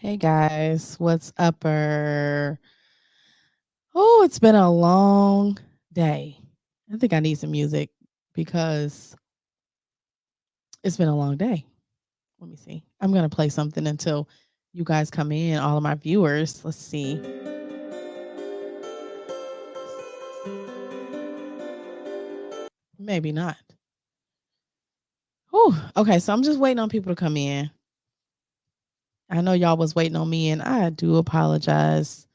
Hey guys, what's upper? Oh, it's been a long day. I think I need some music because it's been a long day. Let me see. I'm going to play something until you guys come in, all of my viewers. Let's see. Maybe not. Whew. Okay, so I'm just waiting on people to come in. I know y'all was waiting on me, and I do apologize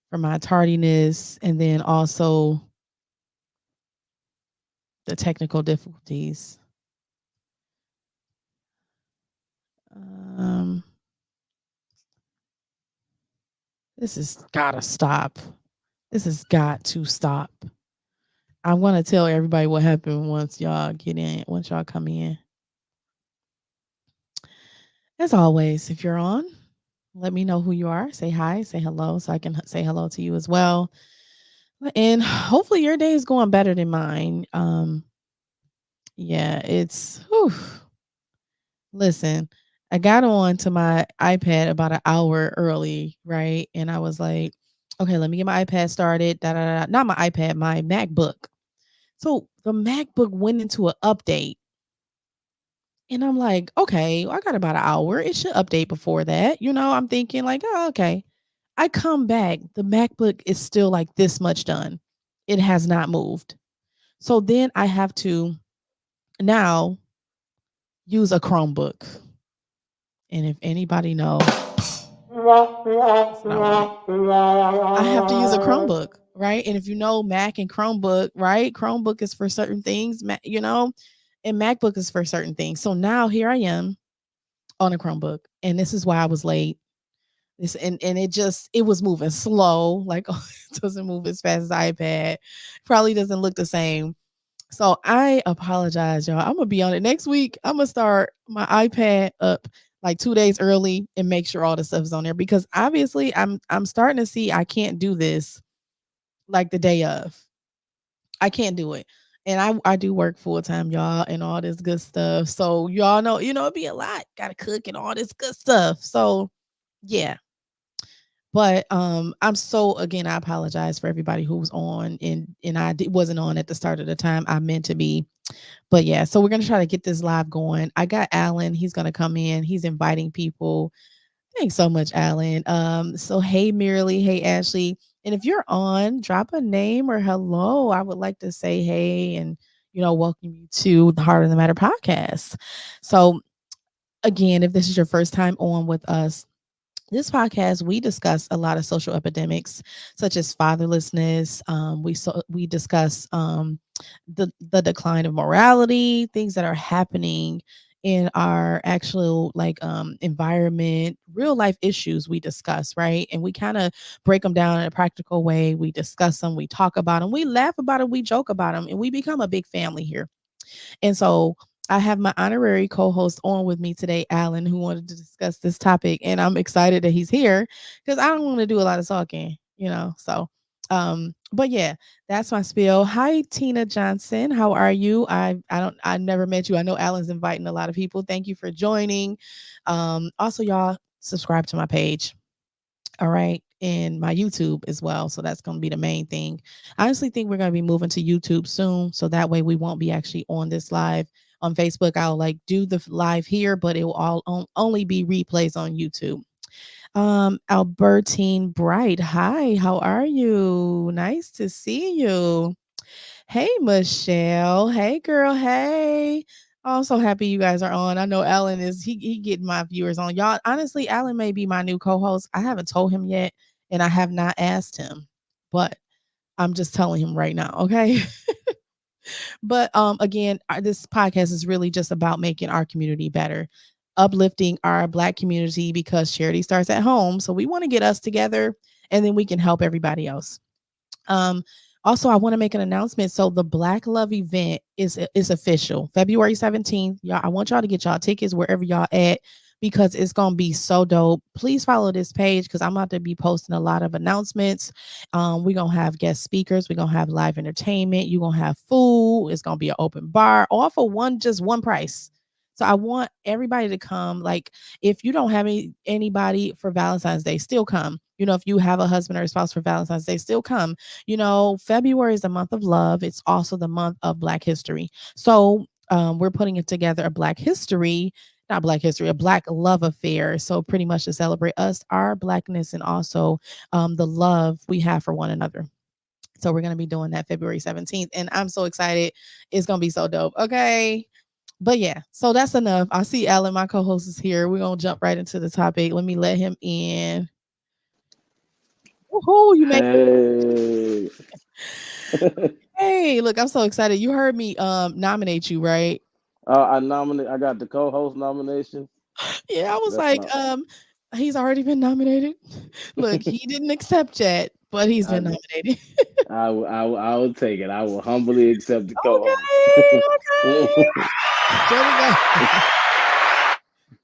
for my tardiness and then also the technical difficulties. Um, this has gotta stop. This has got to stop. I want to tell everybody what happened once y'all get in, once y'all come in. As always, if you're on, let me know who you are. Say hi, say hello, so I can say hello to you as well. And hopefully your day is going better than mine. Yeah, it's whew. Listen, I got on to my iPad about an hour early, right? And I was like, okay, let me get my iPad started. Da, da, da. Not my iPad, my MacBook. So the MacBook went into an update. And I'm like, okay, I got about an hour. It should update before that. I'm thinking like, oh, okay. I come back, the MacBook is still like this much done. It has not moved. So then I have to now use a Chromebook. And if anybody knows, I have to use a Chromebook, right? And if you know Mac and Chromebook, right? Chromebook is for certain things, and MacBook is for certain things. So now here I am on a Chromebook, and this is why I was late. And it was moving slow, like it doesn't move as fast as iPad. Probably doesn't look the same. So I apologize, y'all. I'm gonna be on it next week. I'm gonna start my iPad up like 2 days early and make sure all the stuff is on there because obviously I'm starting to see I can't do this like the day of. I can't do it. And I do work full time, y'all, and all this good stuff. So y'all know, it'd be a lot. Gotta cook and all this good stuff. So yeah. But I'm so again, I apologize for everybody who was on and wasn't on at the start of the time I meant to be. But yeah, so we're gonna try to get this live going. I got Alan. He's gonna come in. He's inviting people. Thanks so much, Alan. So hey Mirly, hey Ashley. And if you're on, drop a name or hello. I would like to say hey and welcome you to the Heart of the Matter podcast. So again, if this is your first time on with us, this podcast we discuss a lot of social epidemics such as fatherlessness. We discuss the decline of morality, things that are happening in our actual environment, real life issues we discuss, right? And we kind of break them down in a practical way. We discuss them, we talk about them, we laugh about them, we joke about them, and we become a big family here. And so I have my honorary co-host on with me today, Alan, who wanted to discuss this topic. And I'm excited that he's here because I don't want to do a lot of talking. So but yeah, that's my spiel. Hi, Tina Johnson. How are you? I never met you. I know Alan's inviting a lot of people. Thank you for joining. Also, y'all subscribe to my page. All right. And my YouTube as well. So that's going to be the main thing. I honestly think we're going to be moving to YouTube soon. So that way we won't be actually on this live on Facebook. I'll do the live here, but it will only be replays on YouTube. Albertine Bright. Hi, how are you? Nice to see you. Hey, Michelle. Hey, girl. Hey. I'm so happy you guys are on. I know Alan is he getting my viewers on. Y'all, honestly, Alan may be my new co-host. I haven't told him yet, and I have not asked him, but I'm just telling him right now, okay? But again, this podcast is really just about making our community better, uplifting our Black community because charity starts at home. So we want to get us together, and then we can help everybody else. Um, Also, I want to make an announcement. So the Black Love event is official, February 17th. Y'all, I want y'all to get y'all tickets wherever y'all at because it's gonna be so dope. Please follow this page because I'm about to be posting a lot of announcements. We're gonna have guest speakers. We're gonna have live entertainment. You're gonna have food. It's gonna be an open bar, all for just one price. So I want everybody to come. Like, if you don't have anybody for Valentine's Day, still come. If you have a husband or a spouse for Valentine's Day, still come. February is the month of love. It's also the month of Black History. So we're putting it together a Black History, not Black History, a Black love affair. So pretty much to celebrate us, our Blackness, and also the love we have for one another. So we're going to be doing that February 17th. And I'm so excited. It's going to be so dope. Okay. But yeah, so that's enough. I see Alan, my co-host, is here. We're going to jump right into the topic. Let me let him in. Woohoo, you made Hey. Hey, look, I'm so excited. You heard me nominate you, right? I got the co-host nomination. Yeah, I was That's like, my. he's already been nominated. Look, he didn't accept yet, but he's been I, nominated. I will take it. I will humbly accept the co-host. Okay, okay. There we go.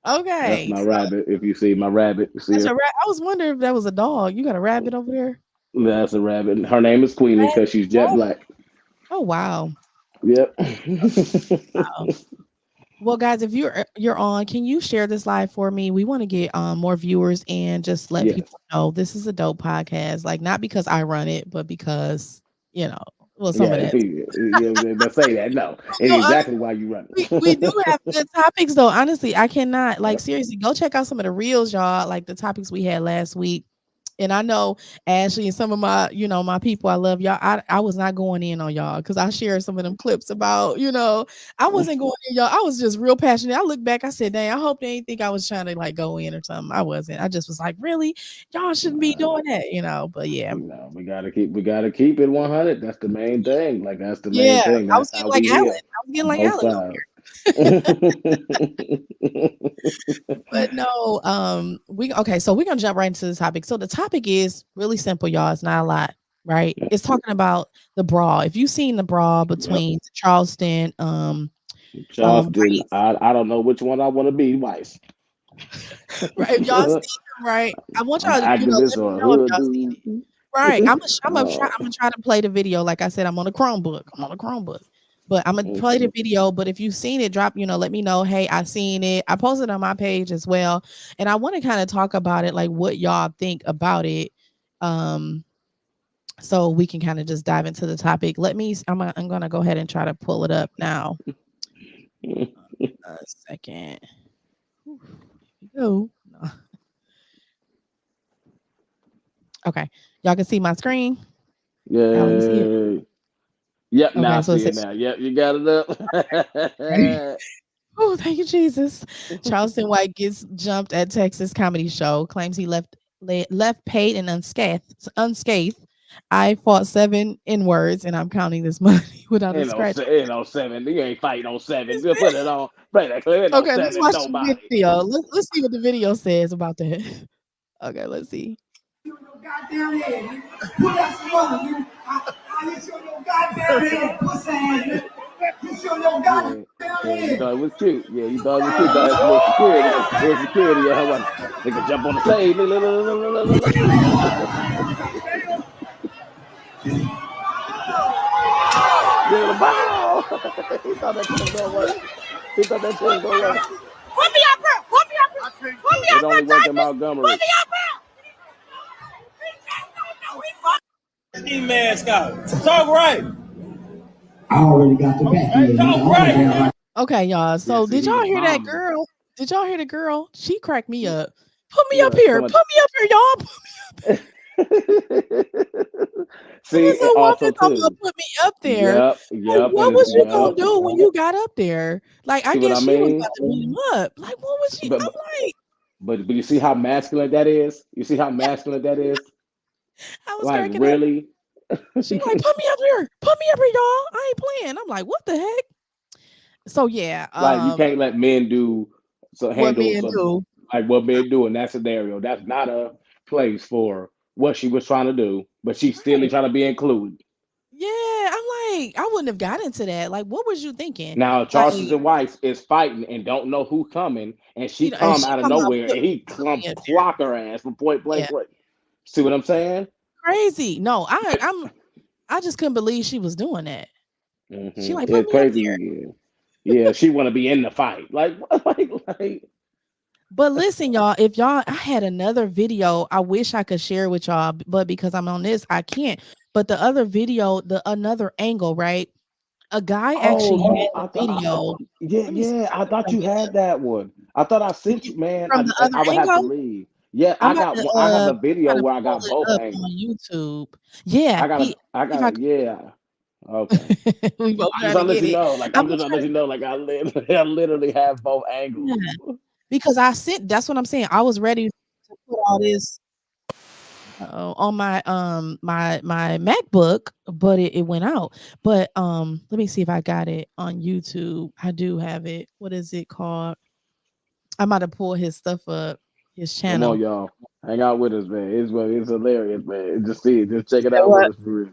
That's Okay, my so rabbit. If you see my rabbit, you see that's her. your I was wondering if that was a dog. You got a rabbit over there? That's a rabbit. Her name is Queenie because she's jet Oh, black. oh wow. Yep. Wow. Well, guys, if you're on, can you share this live for me? We want to get more viewers and just let Yes. people know this is a dope podcast. Like, not because I run it, but because you know, well, some of Yeah. that. Yeah. But say that. No. And No, exactly why you run we do have it. good topics though. Honestly, I cannot, like, Yep. seriously, go check out some of the reels, y'all. Like the topics we had last week. And I know Ashley and some of my, my people, I love y'all. I was not going in on y'all because I shared some of them clips about, I wasn't going in, y'all. I was just real passionate. I look back, I said, dang, I hope they didn't think I was trying to like go in or something. I wasn't. I just was like, really? Y'all shouldn't be Nah. doing that. But yeah. No, we gotta keep it 100. That's the main thing. Like that's the main Yeah. thing. I That's was getting how like we Alan. here. I was getting like Both Alan over sides. here. But no, so we're gonna jump right into the topic. So the topic is really simple, y'all. It's not a lot, right? It's talking about the brawl. If you've seen the brawl Yep. between Charleston, Charleston. White, I don't know which one I want to be. Vice. right? If y'all seen them, right? I want I'm y'all an to, activist let me or a know if hood y'all seen dude. it. Right. uh, I'm gonna try to play the video. Like I said, I'm on a Chromebook. But I'm gonna play the okay. video. But if you've seen it, drop, let me know. Hey, I seen it. I posted on my page as well. And I want to kind of talk about it, like what y'all think about it. Um, so we can kind of just dive into the topic. I'm gonna go ahead and try to pull it up now. A second. Whew, here we go. No. Okay. Y'all can see my screen. Alan, you see it? Yay. Yep. Now I Okay, so it see it. says Now. Yep. You got it up. oh, thank you, Jesus. Charleston White gets jumped at Texas comedy show. Claims he left paid and unscathed. I fought 7 in words, and I'm counting this money without a scratch. Ain't no seven. You ain't fighting on seven. Just put it on. Play that clip. Ain't no Okay, let's seven. watch the Nobody. video. Let's see what the video says about that. Okay, let's see. Goddamn head, nigga. Put that some money, nigga. I hit you on your goddamn head, pussy ass, nigga. Hit you on your goddamn Yeah. Yeah, you head. thought it was cute. Yeah, you thought it was cute. Thought that's a little security. Little security. Yeah, what? Nigga jump on the stage. Look, look, look, look, look, look, look. Give it a ball. He thought that shit was gonna work. He thought that shit was gonna work. Put me up here! Put me up here! Put me It up only here, worked in Davis! Put Montgomery. me up here! Ski mask out. Talk right. I already got the back end. Talk right. Okay, y'all. Yeah, So see, did he y'all was hear that bombing. girl? Did y'all hear the girl? She cracked me up. Put me up Yeah, here. somebody. Put me up here, y'all. It See, was and a also woman talking too. about put me up there. Yep, Like, yep, what and it's was you gonna yep. do when you got up there? Like, I See what I guess she was mean? about to beat him up. Like, what was she? But I'm but like, but you see how masculine that is. You see how masculine that is. I was Like cracking up. really. She like, put me up here. Put me up here, y'all. I ain't playing. I'm like, what the heck? So yeah, Like you can't let men do so what handle men some do. like what men do in that scenario. That's not a place for what she was trying to do, but she's still Right. trying to be included. Yeah, I'm like, I wouldn't have got into that. Like, what was you thinking? Now Like, Charleston White is fighting and don't know who's coming, and she and come she out of come out, nowhere and he put come me in clock her ass from point there. blank Yeah, range. See what I'm saying? crazy. No, I just couldn't believe she was doing that. She like, put It's me up crazy. there. Yeah. Yeah, she want to be in the fight. Like, like. But listen, y'all, if y'all, I had another video. I wish I could share with y'all, but because I'm on this, I can't. But the other video, the another angle, right? A guy Oh, actually you, had the I thought, video. yeah, Let me see yeah. I if I thought can you get the had that one. I thought I sent video you, man. from the other I would have to angle. leave. Yeah, I'm about to I have the try video to where I pull got it both up on angles. YouTube. Yeah, I if I gotta, yeah. Okay. we both I just trying to want to let get you it. know, like, I'm I'm gonna just gonna try let to you know, like, I literally have both angles. yeah, because I sent that's what I'm saying. I was ready to put all this on my my MacBook, but it went out. But let me see if I got it on YouTube. I do have it. What is it called? I'm about to pull his stuff up, his Come on, channel. y'all. Hang out with us, man. It's hilarious, man. Just see it. Just check You it said out with what? us for real.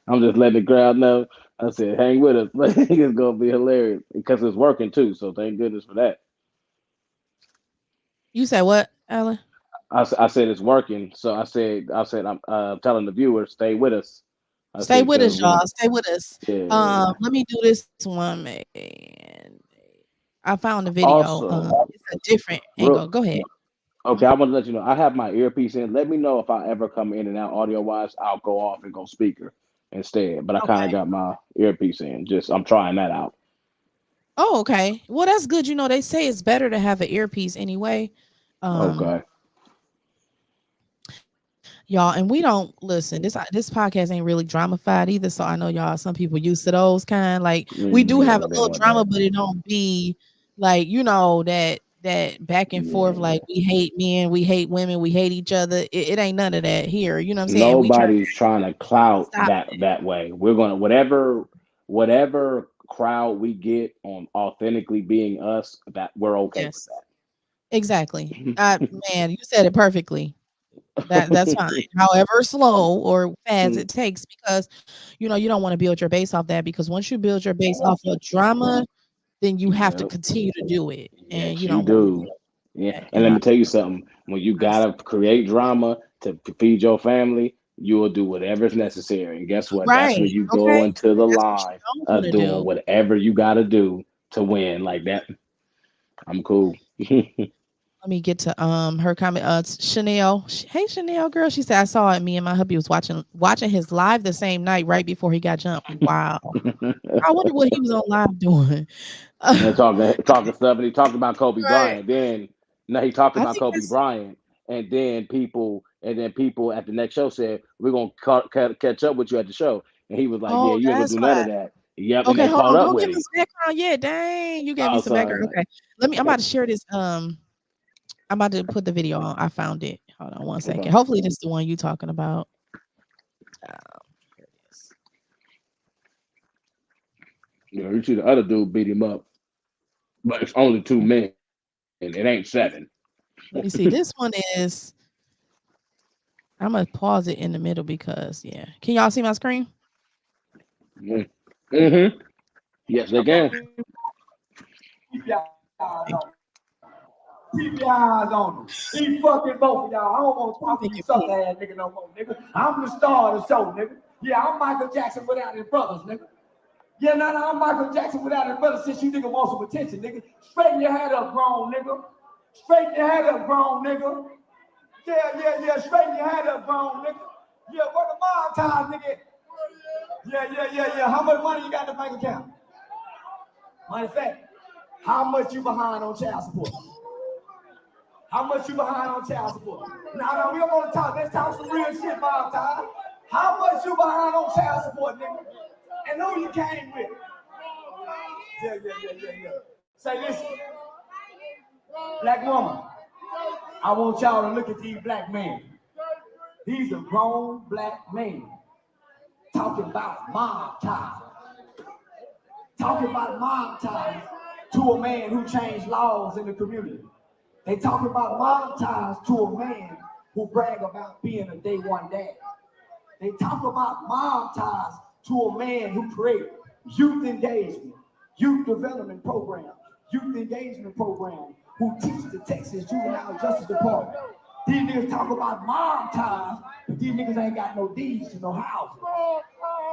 I'm just letting the crowd know. I said, hang with us. It's gonna be hilarious because it's working too. So thank goodness for that. You said what, Alan? I said it's working. So I said I'm telling the viewers stay with us. I Stay said with because us, we're y'all. gonna Stay with us. yeah. Let me do this one, man. I found the video. Also, It's a different real angle. Go ahead. okay. I want to let you know I have my earpiece in. Let me know if I ever come in and out audio wise. I'll go off and go speaker instead. But I kind of Okay. got my earpiece in. Just I'm trying that out. Oh, okay. Well, that's good. You know, they say it's better to have an earpiece anyway. Um, Okay. y'all, and we don't listen. This podcast ain't really dramafied either. So I know y'all. Some people used to those kind. Like we do have Yeah, a they little want drama, that. but it don't be like that back and forth. Yeah. Like we hate men, we hate women, we hate each other. It ain't none of that here. You know what I'm saying? We try to Nobody's trying to clout stop. that way. We're gonna whatever crowd we get on authentically being us, that we're okay with Yes, exactly. Man, you said it perfectly. That's fine. that. However slow or fast it takes, because you know you don't want to build your base off that. Because once you build your base off of drama, then you have to Yep. continue to do it, and Yes, you you don't want to do. do Yeah. that. And And let me tell you something. When you I see. gotta create drama to feed your family, you will do whatever's necessary. And guess what? That's when Right. you go Okay. into the That's what you line don't want of to doing do. whatever you gotta do to win. Like that. I'm cool. Let me get to her comment. Chanel. Hey Chanel, girl. She said I saw it. Me and my hubby was watching his live the same night right before he got jumped. Wow. I wonder what he was on live doing. And talking stuff, and he talked about Kobe Right. Bryant. Then now he talked I about think Kobe that's Bryant, and then people at the next show said we're gonna catch up with you at the show, and he was like, "Yeah, oh, you ain't gonna that's do none why. of that." Yep, and Okay, they hold caught on. up Don't with give him. us background yet. Dang, you gave me some background. Also, Okay. I'm about to share this. I'm about to put the video on. I found it. Hold on one second. okay, Hopefully this is the one you talking about. Here it is. you see the other dude beat him up, but it's only two men, and it ain't seven. Let me see. This one is I'm gonna pause it in the middle because yeah. Can y'all see my screen? Mm-hmm. Yes, they Okay. can. Keep your eyes on him. Keep your eyes on him. He fucking both of y'all. I don't want to talk to Make you it sucker big. ass nigga no more, nigga. I'm the star of the show, nigga. Yeah, I'm Michael Jackson without his brothers, nigga. Yeah, no, I'm Michael Jackson without his brothers. Since you nigga want some attention, nigga. Straighten your head up, grown nigga. Straighten your head up, grown nigga. Yeah. Straighten your head up, grown nigga. Yeah, what the mob time, nigga? Yeah. How much money you got in the bank account? Matter of fact, how much you behind on child support? How much you behind on child support? No, we don't want to talk. Let's talk some real shit, Bob Todd. How much you behind on child support, nigga? And who you came with? Yeah. Say listen, black woman, I want y'all to look at these black men. These are grown black men talking about mob ties. Talking about mob ties to a man who changed laws in the community. They talk about mob ties to a man who brag about being a day one dad. They talk about mob ties to a man who created youth engagement, youth development programs, youth engagement programs, who teach the Texas Juvenile Justice Department. These niggas talk about mob ties, but these niggas ain't got no deeds to no houses.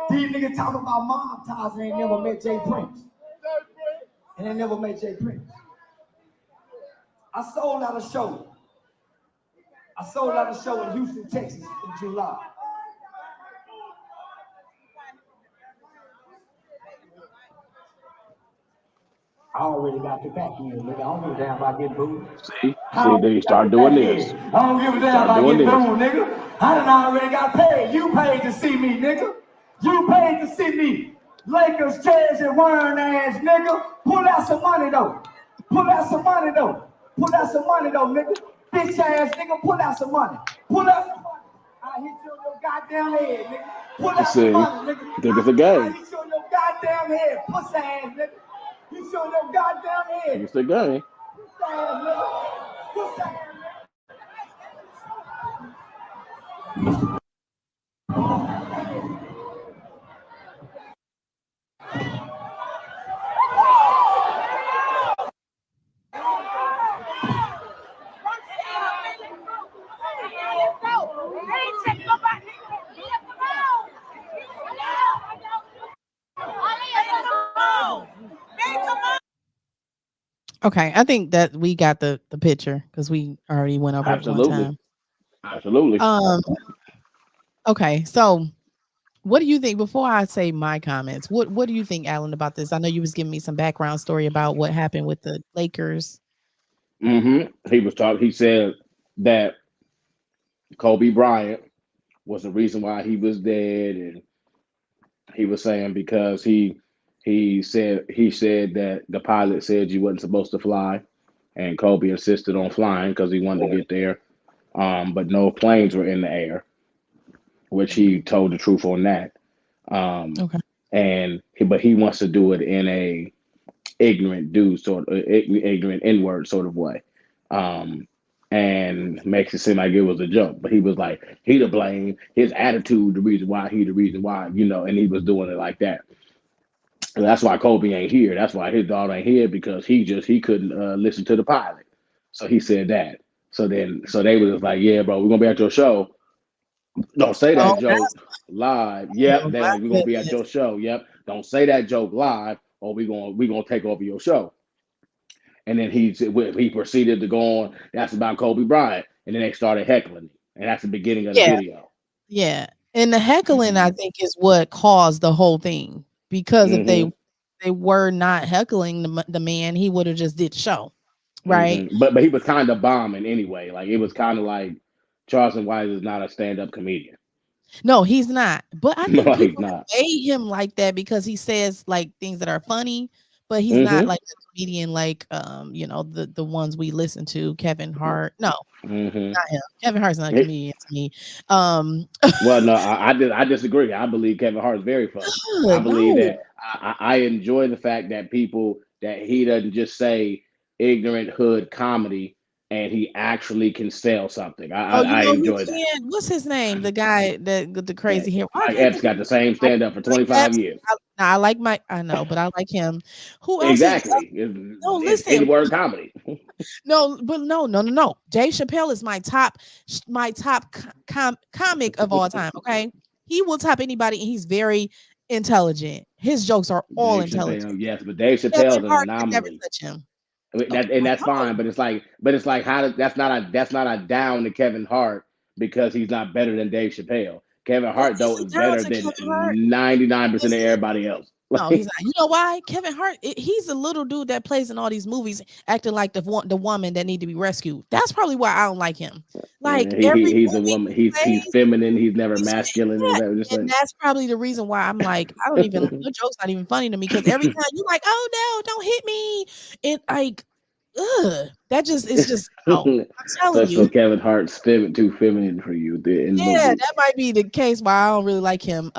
These niggas talk about mob ties and ain't never met Jay Prince. and they never met Jay Prince. I sold out a show. I sold out a show in Houston, Texas in July. I already got the back end, nigga. I don't give a damn about getting booed. See, then you start doing this. I don't give a damn about getting booed, nigga. I done already got paid. You paid to see me, nigga. You paid to see me. Lakers, Jazz, and Warren ass, nigga. Pull out some money, though. Pull out some money, though. Pull out some money, though, nigga. Bitch ass, nigga. Pull out some money. Pull out some money. I hit you on your goddamn head, nigga. Pull out some money, nigga. I think it's a game. I hit you on your goddamn head, pussy ass, nigga. You show your goddamn head. It's a game. Okay, I think that we got the picture because we already went over it one time. Absolutely. Okay, so what do you think? Before I say my comments, what do you think, Alan, about this? I know you was giving me some background story about what happened with the Lakers. He said that Kobe Bryant was the reason why he was dead, and he was saying because he said that the pilot said you wasn't supposed to fly, and Kobe insisted on flying because he wanted to get there. But no planes were in the air, which he told the truth on that. Okay. But he wants to do it in a ignorant N-word sort of way. And makes it seem like it was a joke. But he was like, he to blame, his attitude, the reason why, and he was doing it like that. And that's why Kobe ain't here. That's why his daughter ain't here, because he couldn't listen to the pilot. So he said that. So they was just like, yeah, bro, we're gonna be at your show. Don't say that joke live. Yep, we're gonna be at your show. Yep. Don't say that joke live, or we gonna take over your show. And then he proceeded to go on. That's about Kobe Bryant, and then they started heckling, and that's the beginning of the video. Yeah, and the heckling I think is what caused the whole thing, because if they were not heckling the man, he would have just did the show, right? But he was kind of bombing anyway. Like, it was kind of like Charleston White is not a stand-up comedian. No, he's not. But I think people not. hate him like that because he says like things that are funny, but he's not like a comedian like the ones we listen to, Kevin Hart. No, not him. Kevin Hart's not a comedian to me. Well, no, I disagree. I believe Kevin Hart is very funny. I believe that I enjoy the fact that he doesn't just say ignorant hood comedy, and he actually can sell something. I enjoy that. What's his name? The guy that with the crazy hair. Mike Epps got the same stand up for 25 years. I like Mike. I know, but I like him. Who else? Exactly. Listen. It's word comedy. No. Dave Chappelle is my top comic of all time. Okay, he will top anybody, and he's very intelligent. His jokes are all intelligent. Chappelle, yes, but Dave Chappelle is an anomaly. Never touch him. That's fine, but it's like that's not a down to Kevin Hart because he's not better than Dave Chappelle. Kevin Hart though is better than 99% of everybody else. No, he's not. You know why? Kevin Hart, he's a little dude that plays in all these movies acting like the woman that need to be rescued. That's probably why I don't like him. Like he's a woman. He's feminine. He's never masculine. And that's probably the reason why I'm like, I don't even, the joke's not even funny to me, because every time you're like, oh no, don't hit me. It like, that just is just I'm telling you. So Kevin Hart's too feminine for you. That might be the case why I don't really like him.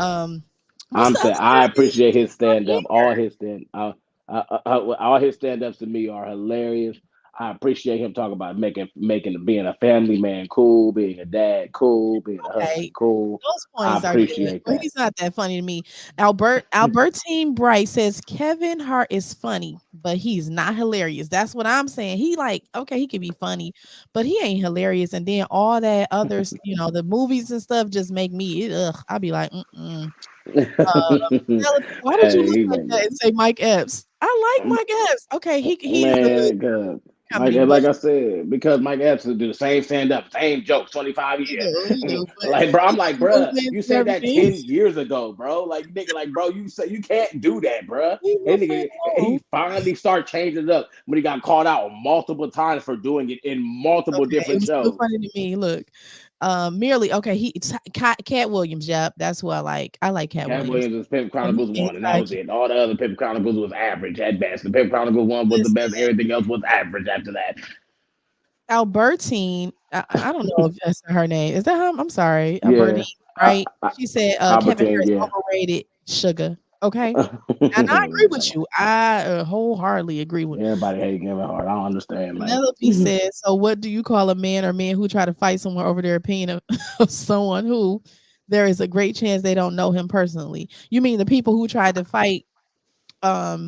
I'm saying I appreciate his stand-up. All his stand-ups to me are hilarious. I appreciate him talking about being a family man cool, being a dad cool, being a husband cool. Those points I appreciate that. He's not that funny to me. Albertine Bright says Kevin Hart is funny, but he's not hilarious. That's what I'm saying. He like, okay, he could be funny, but he ain't hilarious. And then all that others, the movies and stuff just make me, I'll be like, mm-mm. Penelope, why did you Hey, look he like like that that. and say Mike Epps? I like Mike Epps. Okay, he's good Man, God. comedy, but Like I said, because Mike Epps will do the same stand up, same jokes, 25 years. he do, but Like, bro, I'm like, even bro, you movements and said that everything, 10 years ago, bro. Like, nigga, like, bro, you say you can't do that, bro. leave my And friend nigga, alone. he finally started changing it up when he got called out multiple times for doing it in multiple Okay, it different was still shows. funny to me. Look, merely okay. Cat Williams. Yep, that's who I like. I like Cat Cat Williams. Williams was Pimp When he Chronicles did 1, and that was sidekick, it. All the other Pimp Chronicles was average at best. The Pimp Chronicles 1 was the listen, best. Everything else was average after that. Albertine. I don't know if that's her name. Is that her? I'm sorry, Albertine. Yeah. Right? She said Kevin Albertine, Harris yeah. overrated. Sugar. Okay, and I agree with you. I wholeheartedly agree with. Everybody hate Kevin Hart. I don't understand, man. Penelope says, "So, what do you call a man or men who try to fight someone over their opinion of, of someone who there is a great chance they don't know him personally? You mean the people who tried to fight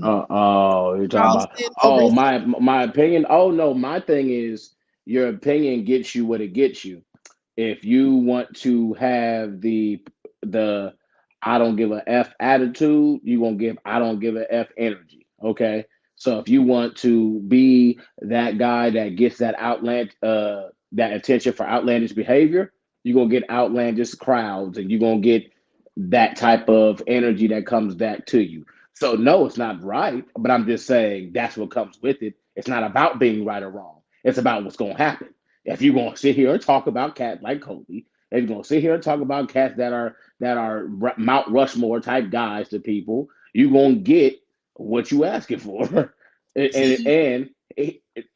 Oh, you're talking about Charleston over his my opinion. Oh no, my thing is your opinion gets you what it gets you. If you want to have the I don't give a F attitude, you gonna give I don't give a F energy. Okay. So if you want to be that guy that gets that attention for outlandish behavior, you're gonna get outlandish crowds and you're gonna get that type of energy that comes back to you. So no, it's not right, but I'm just saying that's what comes with it. It's not about being right or wrong. It's about what's gonna happen. If you're gonna sit here and talk about cats like Kobe, if you're gonna sit here and talk about cats that are Mount Rushmore type guys to people, you're gonna get what you asking for, see, and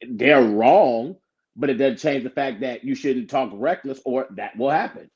they're wrong, but it doesn't change the fact that you shouldn't talk reckless, or that will happen.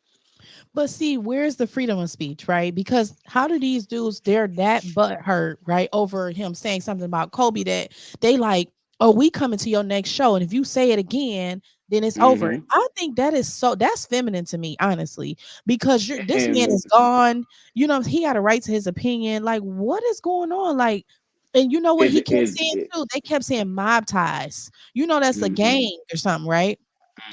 but see, where's the freedom of speech, right? Because how do these dudes they're that butthurt, right, over him saying something about Kobe that they like, oh, we coming to your next show, and if you say it again, then it's over. Hmm I think that's feminine to me, honestly, because this man And is gone. He got a right to his opinion. Like, what is going on? Like, and you know what is he kept is saying it, too? They kept saying mob ties. That's a hmm gang or something, right?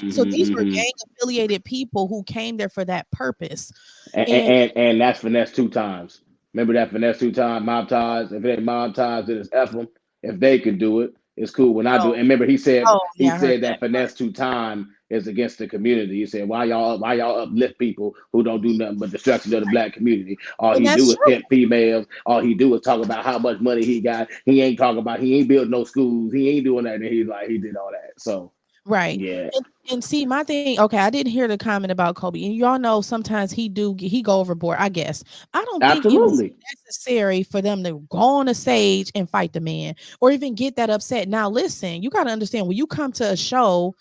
So hmm these were hmm gang affiliated people who came there for that purpose. and, And and that's finesse two times. Remember that finesse two times, mob ties. If it ain't mob ties, then it's F them. If they can do it, it's cool. When I do, oh, and remember oh he yeah, I heard said that that finesse two time is against the community. He said why y'all uplift people who don't do nothing but destruction of the black community. All and he that's do is true. pimp females. All he do is talk about how much money he got. He ain't talking about he ain't built no schools. He ain't doing that. And he's like he did all that. So Right. yeah, And see, my thing, okay, I didn't hear the comment about Kobe. And y'all know sometimes he go overboard, I guess. I don't think it was absolutely. necessary for them to go on a stage and fight the man or even get that upset. Now, listen, you got to understand when you come to a show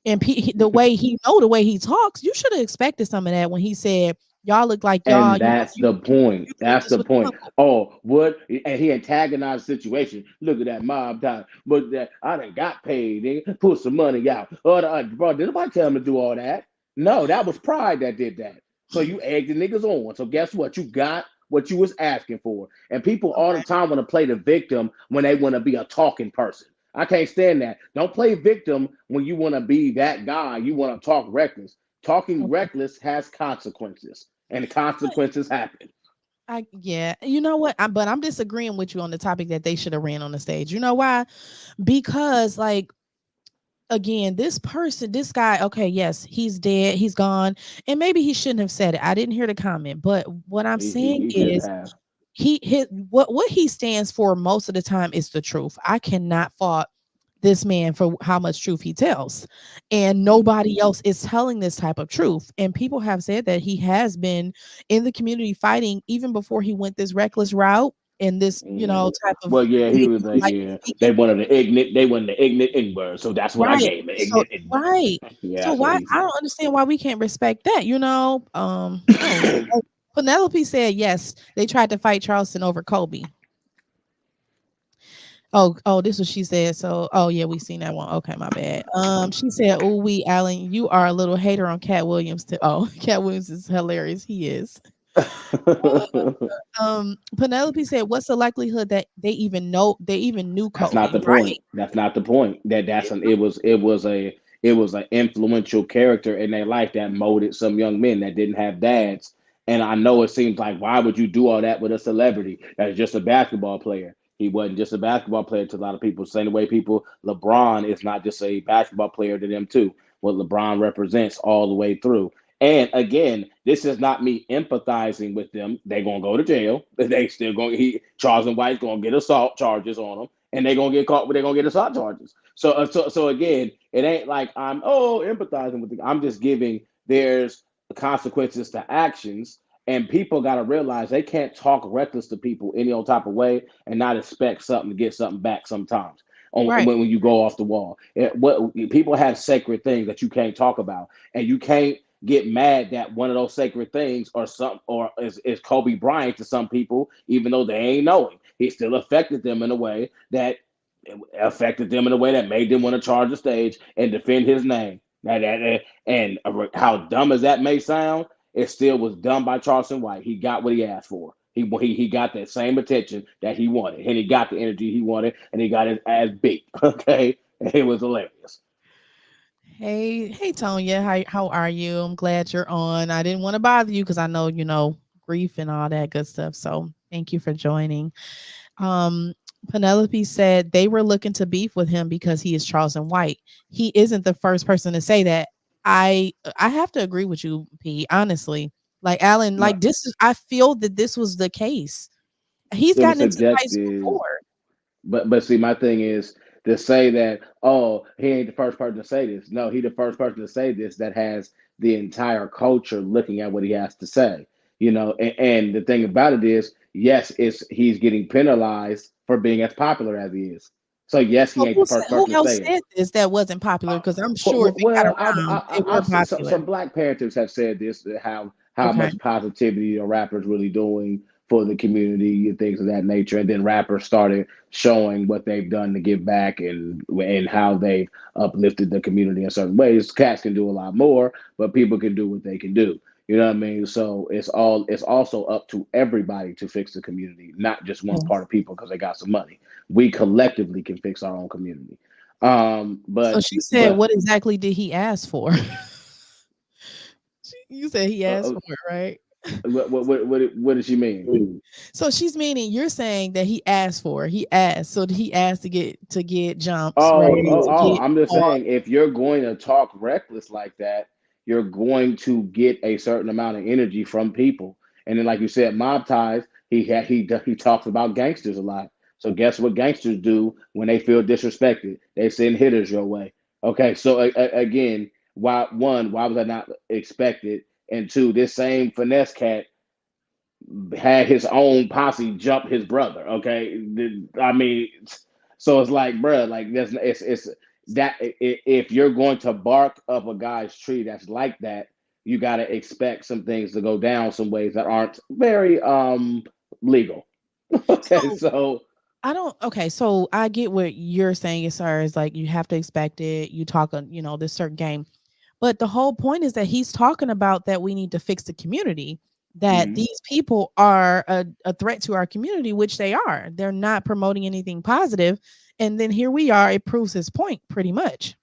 and the way he talks, you should have expected some of that when he said, y'all look like y'all, And that's the you point. did That's this the with the point. uncle. Oh, what? And he antagonized the situation. Look at that mob time. But that I done got paid. Nigga. Put some money out. Bro, did nobody tell him to do all that? No, that was pride that did that. So you egged the niggas on. So guess what? You got what you was asking for. And people all the Okay. time want to play the victim when they want to be a talking person. I can't stand that. Don't play victim when you want to be that guy. You want to talk reckless. Talking Okay. reckless has consequences, and the consequences happen. Yeah, you know what? But I'm disagreeing with you on the topic that they should have ran on the stage. You know why? Because like again, this guy, okay, yes, he's dead, he's gone, and maybe he shouldn't have said it. I didn't hear the comment, but what I'm He, he, saying he shouldn't is have. what he stands for most of the time is the truth. I cannot fault this man for how much truth he tells. And nobody else is telling this type of truth. And people have said that he has been in the community fighting even before he went this reckless route and this, Mhm. type of Well, yeah, he was like, like yeah, speaking. they wanted the ignorant N-word, so that's what I Right. gave him, the So ignorant N-word. right. Yeah, So that's what why he I said. don't understand why we can't respect that. Oh, Penelope said yes, they tried to fight Charleston over Kobe. Oh, this was she said. So, oh yeah, we seen that one. Okay, my bad. She said, "Oh, we Alan, you are a little hater on Cat Williams too." Oh, Cat Williams is hilarious. He is. Penelope said, "What's the likelihood that they even knew That's not Kobe?" the Right? point. That's not the point. It was an influential character in their life that molded some young men that didn't have dads. And I know it seems like, why would you do all that with a celebrity that's just a basketball player? He wasn't just a basketball player to a lot of people. Same way people, LeBron is not just a basketball player to them too. What LeBron represents all the way through. And again, this is not me empathizing with them. They're gonna go to jail. They still going. Charles and White's gonna get assault charges on them, and they're gonna get caught. They're gonna get assault charges. So again, it ain't like I'm empathizing with them. I'm just giving there's consequences to actions, and people got to realize they can't talk reckless to people any old type of way and not expect something to get something back. Sometimes Right. when you go off the wall, what people have sacred things that you can't talk about, and you can't get mad that one of those sacred things is Kobe Bryant to some people, even though they ain't knowing. He still affected them in a way that made them want to charge the stage and defend his name. And how dumb as that may sound, it still was done by Charleston White. He got what he asked for. He got that same attention that he wanted, and he got the energy he wanted, and he got his ass beat. Okay, and it was hilarious. Hey, Tonya, how are you? I'm glad you're on. I didn't want to bother you because I know grief and all that good stuff. So thank you for joining. Um, Penelope said they were looking to beef with him because he is Charleston White. He isn't the first person to say that. I have to agree with you, P. Honestly, like Alan, No, like this is. I feel that this was the case. He's it was gotten into fights subjective. before. But see, my thing is to say that, he ain't the first person to say this. No, he the first person to say this that has the entire culture looking at what he has to say. And the thing about it is, yes, he's getting penalized for being as popular as he is. So yes, he So ain't the first who person to else say it. said this that wasn't popular? Because I'm sure if it got Well, around, it were I've seen popular. some Black Panthers have said this, how Okay. much positivity are rappers really doing for the community and things of that nature, and then rappers started showing what they've done to give back and how they've uplifted the community in certain ways. Cats can do a lot more, but people can do what they can do. You know what I mean? So it's also up to everybody to fix the community, not just one part Yes. of people because they got some money. We collectively can fix our own community. So But she said, but "What exactly did he ask for?" You said he uh, asked uh, for it, right? what does she mean? So she's meaning you're saying that he asked for it. He asked. So he asked to get jumps, right? To get I'm just caught. saying, if you're going to talk reckless like that, you're going to get a certain amount of energy from people. And then, like you said, mob ties. He talks about gangsters a lot. So guess what gangsters do when they feel disrespected? They send hitters your way. Okay, so again, why was I not expected? And two, this same finesse cat had his own posse jump his brother. Okay, I mean, so it's like, bruh, like it's that if you're going to bark up a guy's tree that's like that, you got to expect some things to go down some ways that aren't very legal. Okay, So so I don't. Okay, so I get what you're saying as far as like you have to expect it. You talk on this certain game. But the whole point is that he's talking about that we need to fix the community, that mhm. these people are a threat to our community, which they are. They're not promoting anything positive. And then here we are. It proves his point pretty much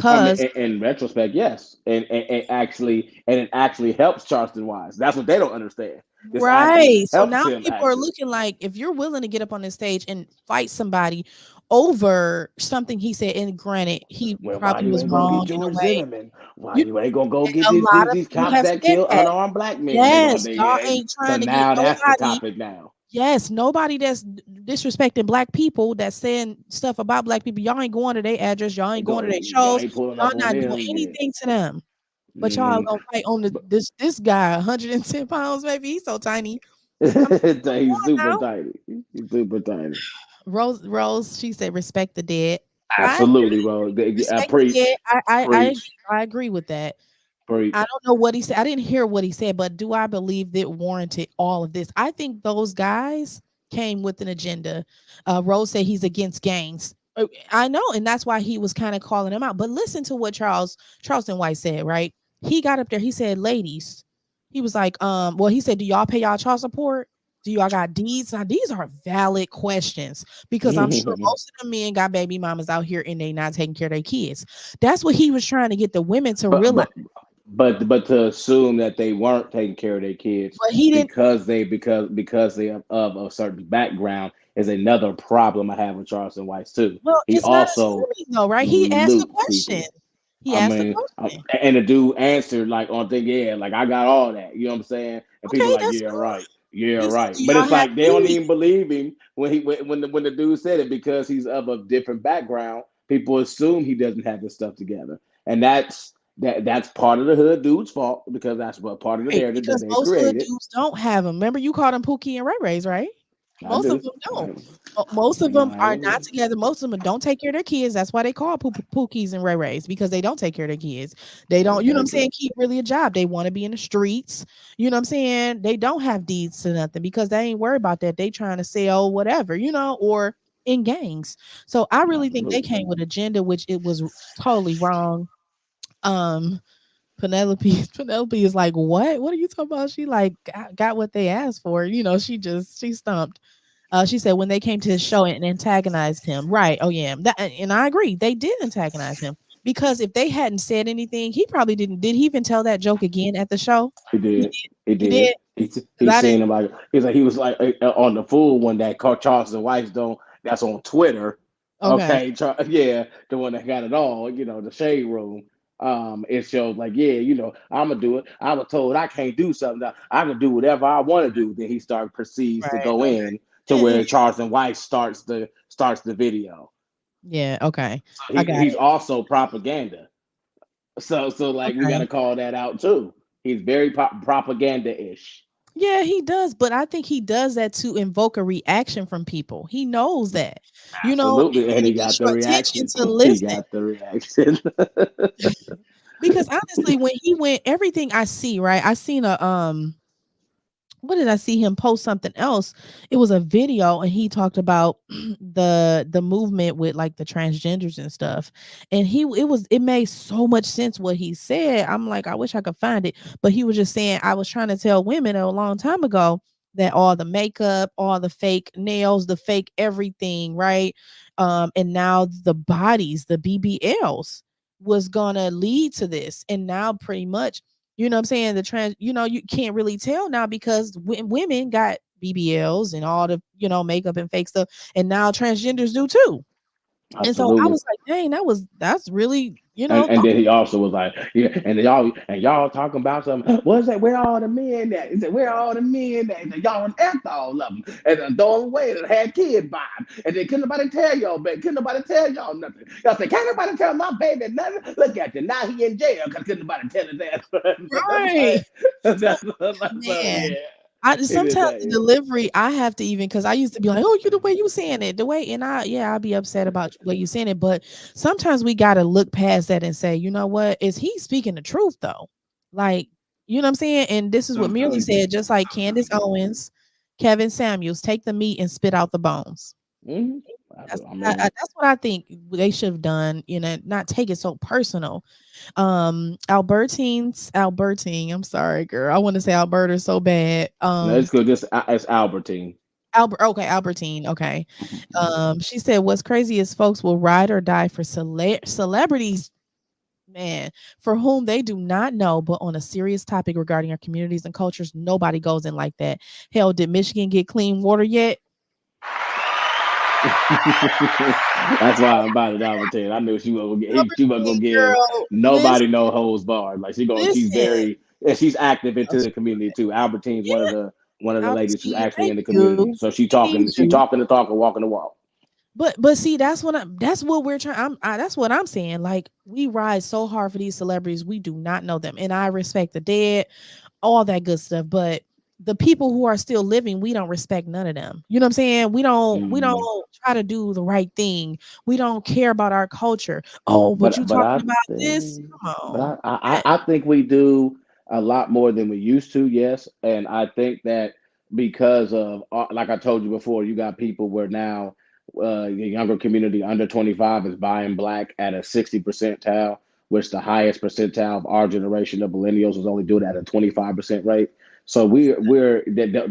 I mean, because, in retrospect, yes, and it actually helps Charleston Wise. That's what they don't understand. This actually right. So helps now him people are actually. looking like if you're willing to get up on this stage and fight somebody over something he said, and granted, he Well, why probably you was ain't gonna get wrong in a George way. Zimmerman? Why You you ain't gonna go get a these lot these, of these people cops have that said kill that. unarmed black men? They're gonna Yes, be, y'all and ain't so trying to get now that's the nobody. topic now. Yes, nobody that's disrespecting black people, that's saying stuff about black people. Y'all ain't going to their address. Y'all ain't going to their Y'all shows. ain't pulling Y'all up on not doing them, yeah. anything to them. But y'all Hmm. gonna fight on But this guy, 110 pounds, maybe he's so tiny. I'm come he's on super now. tiny. He's super tiny. Rose, she said, respect the dead. I Absolutely, agree. bro. Respect the dead. Preach, preach, I agree with that. I preach. don't know what he said. I didn't hear what he said, but do I believe that warranted all of this? I think those guys came with an agenda. Rose said he's against gangs. I know, and that's why he was kind of calling him out. But listen to what Charleston White said, right? He got up there, he said, ladies, He was like, well, he said, do y'all pay y'all child support? Do y'all got deeds? Now, these are valid questions because I'm sure most of the men got baby mamas out here and they not taking care of their kids. That's what he was trying to get the women to but realize. but but to assume that they weren't taking care of their kids But he didn't. because they of a certain background is another problem I have with Charleston White too. Well, He it's not also assuming though, right? He asked the looped question. people. He I asked the mean, question. and the dude answered like on thing, yeah, like I got all that. You know what I'm saying? And people Okay, like, that's yeah, right, fine. yeah, He said, right. do But y'all it's have like they don't deeds? even believe him when the dude said it because he's of a different background. People assume he doesn't have his stuff together, and that's part of the hood dude's fault because that's what part of the Right, narrative that because they most hood created. dudes don't have them. Remember, you called them Pookie and Ray Rays, right? I Most of do. them don't. I, Most of them are not I, together. Most of them don't take care of their kids. That's why they call Pookies and Ray Rays because they don't take care of their kids. They don't, you know what I'm exactly. saying, keep really a job. They want to be in the streets. You know what I'm saying? They don't have deeds to nothing because they ain't worried about that. They trying to sell whatever, or in gangs. So I really think they Absolutely. came with agenda, which it was totally wrong. Um, Penelope is like, what are you talking about? She like got what they asked for. She stumped. She said when they came to his show and antagonized him. Right. Oh yeah. And I agree. They did antagonize him because if they hadn't said anything, he probably didn't. Did he even tell that joke again at the show? He He did. did. He He did. did. He Cause he I didn't. seen him like he was like on the full one that called Charleston White don't that's on Twitter. Okay. Okay, yeah, the one that got it all, the shade room. It shows like, yeah, I'm gonna do it. I was told I can't do something. I can do whatever I want to do. Then he proceeds to Right. go Okay. in to where Charleston White starts the video. Yeah. Okay. So I got he's it. also propaganda. So like we got Okay. to call that out too. He's very propaganda-ish. Yeah, he does, but I think he does that to invoke a reaction from people. He knows that, Absolutely, and and he it gets got the your attention reaction. to He listen. got the reaction. Because honestly, when he went, everything I see, right? I seen a what did I see him post something else? It was a video and he talked about the movement with like the transgenders and stuff. And it made so much sense what he said. I'm like, I wish I could find it. But he was just saying, I was trying to tell women a long time ago that all the makeup, all the fake nails, the fake everything, right? And now the bodies, the BBLs was gonna lead to this. And now pretty much what I'm saying? The trans, you can't really tell now because women got BBLs and all the, makeup and fake stuff. And now transgenders do too. And so I Absolutely. was like, dang, that's really, And then he also was like, yeah, and y'all talking about something. What's that? Where all the men at? He said, where all the men at? He said, y'all after all of them and throw them away and had kids by him. And then couldn't nobody tell y'all, but couldn't nobody tell y'all nothing. Y'all said, can't nobody tell my baby nothing. Look at you. Now he in jail because couldn't nobody tell his right. ass. So, So man. yeah. I He did sometimes that, the yeah. delivery I have to even because I used to be like, oh, you the way you saying it, the way, and I'll be upset about the way you saying it, but sometimes we gotta look past that and say, you know what, is he speaking the truth though? Like, you know what I'm saying? And this is what Merely Sometimes. said, just like Candace Owens, Kevin Samuels, take the meat and spit out the bones. Mhm. I That's what I think they should have done, not take it so personal. Albertine, I'm sorry, girl. I want to say Alberta so bad. no, it's good. It's Albertine. Albertine, okay. She said, "What's crazy is folks will ride or die for celebrities, man, for whom they do not know, but on a serious topic regarding our communities and cultures, nobody goes in like that. Hell, did Michigan get clean water yet? That's why I invited Albertine. I knew she was gonna Albertine, give girl, nobody no holds barred. Like she's listen. very and she's active into the community too. Albertine's one of Yeah, the ladies who's Albertine, actually thank in the community. you. So she We need talking she you. talking the talk and walking the walk. But see, that's what we're trying. That's what I'm saying. Like we ride so hard for these celebrities, we do not know them, and I respect the dead, all that good stuff. But the people who are still living, we don't respect none of them. You know what I'm saying? We don't Mhm. try to do the right thing. We don't care about our culture. Oh, but you But talking I about this? think Come but on. I think we do a lot more than we used to, yes. And I think that because of like I told you before, you got people where now the younger community under 25 is buying black at a 60 percentile, which the highest percentile of our generation of millennials was only doing it at a 25% rate. So we're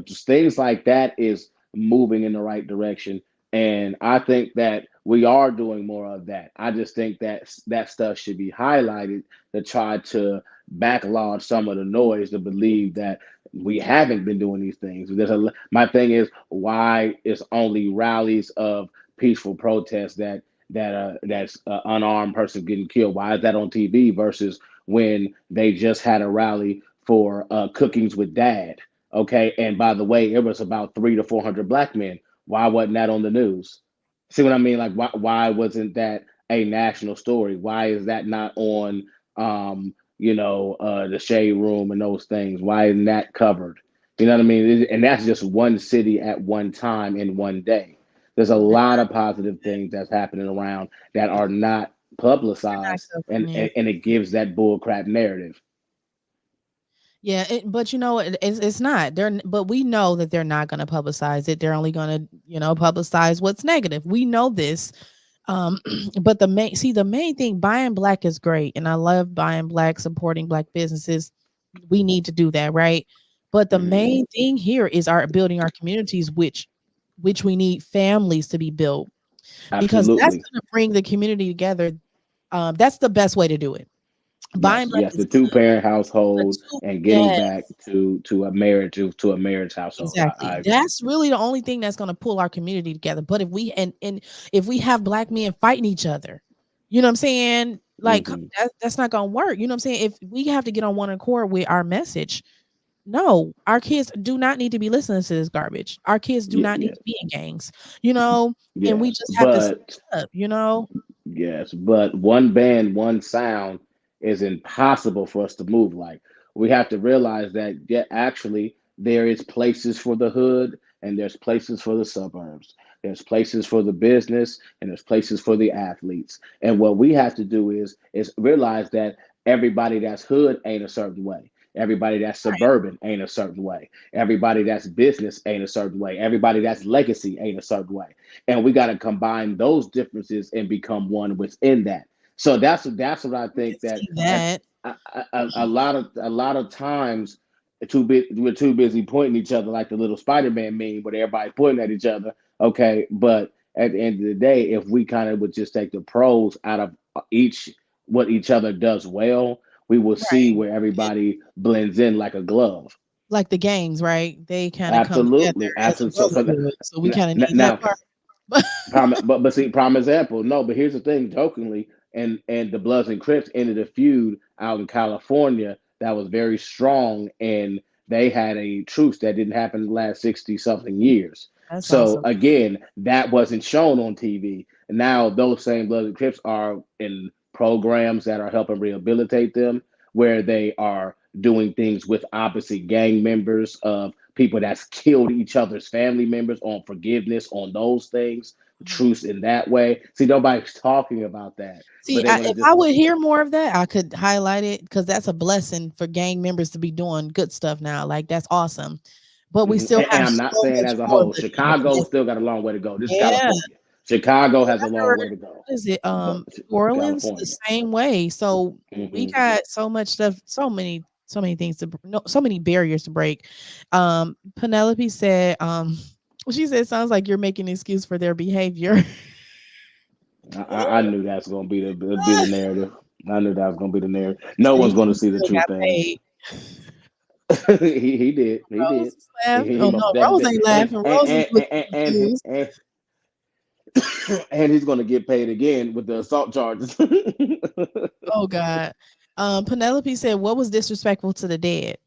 things like that is moving in the right direction, and I think that we are doing more of that. I just think that that stuff should be highlighted to try to backlog some of the noise to believe that we haven't been doing these things. My thing is, why is only rallies of peaceful protests that's an unarmed person getting killed? Why is that on TV versus when they just had a rally for cookings with dad? Okay, and by the way, it was about 300 to 400 black men. Why wasn't that on the news? See what I mean? Like, why wasn't that a national story? Why is that not on, the shade room and those things? Why isn't that covered? You know what I mean? And that's just one city at one time in one day. There's a lot of positive things that's happening around that are not publicized, and it gives that bullcrap narrative. Yeah, but it's not. But we know that they're not going to publicize it. They're only going to, publicize what's negative. We know this. But the main thing, buying black is great, and I love buying black, supporting black businesses. We need to do that, right? But the main thing here is building our communities, which we need families to be built, because that's Absolutely. going to bring the community together. That's the best way to do it. Buying Yes, black yes, is the two good. parent The household two, and getting yes, back to a marriage household. I exactly. agree. That's really the only thing that's going to pull our community together. But if we and if we have black men fighting each other, you know what I'm saying? Like Hmm. that's not going to work. You know what I'm saying? If we have to get on one accord with our message, no, our kids do not need to be listening to this garbage. Our kids do Yeah, not need yeah, to be in gangs, you know, and we yes, just have to speak but up. yes, but one band, one sound is impossible for us to move like. We have to realize that, yeah, actually, there is places for the hood and there's places for the suburbs. There's places for the business and there's places for the athletes. And what we have to do is realize that everybody that's hood ain't a certain way. Everybody that's suburban ain't a certain way. Everybody that's business ain't a certain way. Everybody that's legacy ain't a certain way, and we got to combine those differences and become one within that. So that's what I We can think that see that. a lot of times we're too busy pointing at each other like the little Spider-Man meme where everybody pointing at each other. Okay, but at the end of the day, if we kind of would just take the pros out of each what each other does well, we will see Right. where everybody blends in like a glove. Like the gangs, right? They kind of come together Absolutely, as a absolutely. brotherhood. So we kind of need that Now, part. but see, prime example. No, but here's the thing. Jokingly, and the Bloods and Crips ended a feud out in California that was very strong, and they had a truce that didn't happen in the last 60 something years. That's So awesome. again, that wasn't shown on TV. And now those same Bloods and Crips are in programs that are helping rehabilitate them, where they are doing things with opposite gang members of people that's killed each other's family members, on forgiveness on those things, Mhm. truce in that way. See, nobody's talking about that, but See, they want to if just. I would hear more of that, I could highlight it because that's a blessing for gang members to be doing good stuff now. Like that's awesome. But we Mhm. still And have I'm not so saying much as a more whole. that need to Chicago happen. still got a long way to go. This is Yeah. California. Chicago And has a I long heard, way to go, what is it? but New Orleans the California. same way. So we Hmm. got so much stuff, so many things no, so many barriers to break. Penelope said, she said, sounds like you're making an excuse for their behavior. I knew that's going to be the narrative. I knew that was going to be the narrative. No Say one's going to he see the still got truth, man. paid. He did. He Rose did. is laughing. He Oh most no, Rose definitely ain't did. laughing. Rose is looking confused. And he's going to get paid again with the assault charges. Oh God. Penelope said, what was disrespectful to the dead?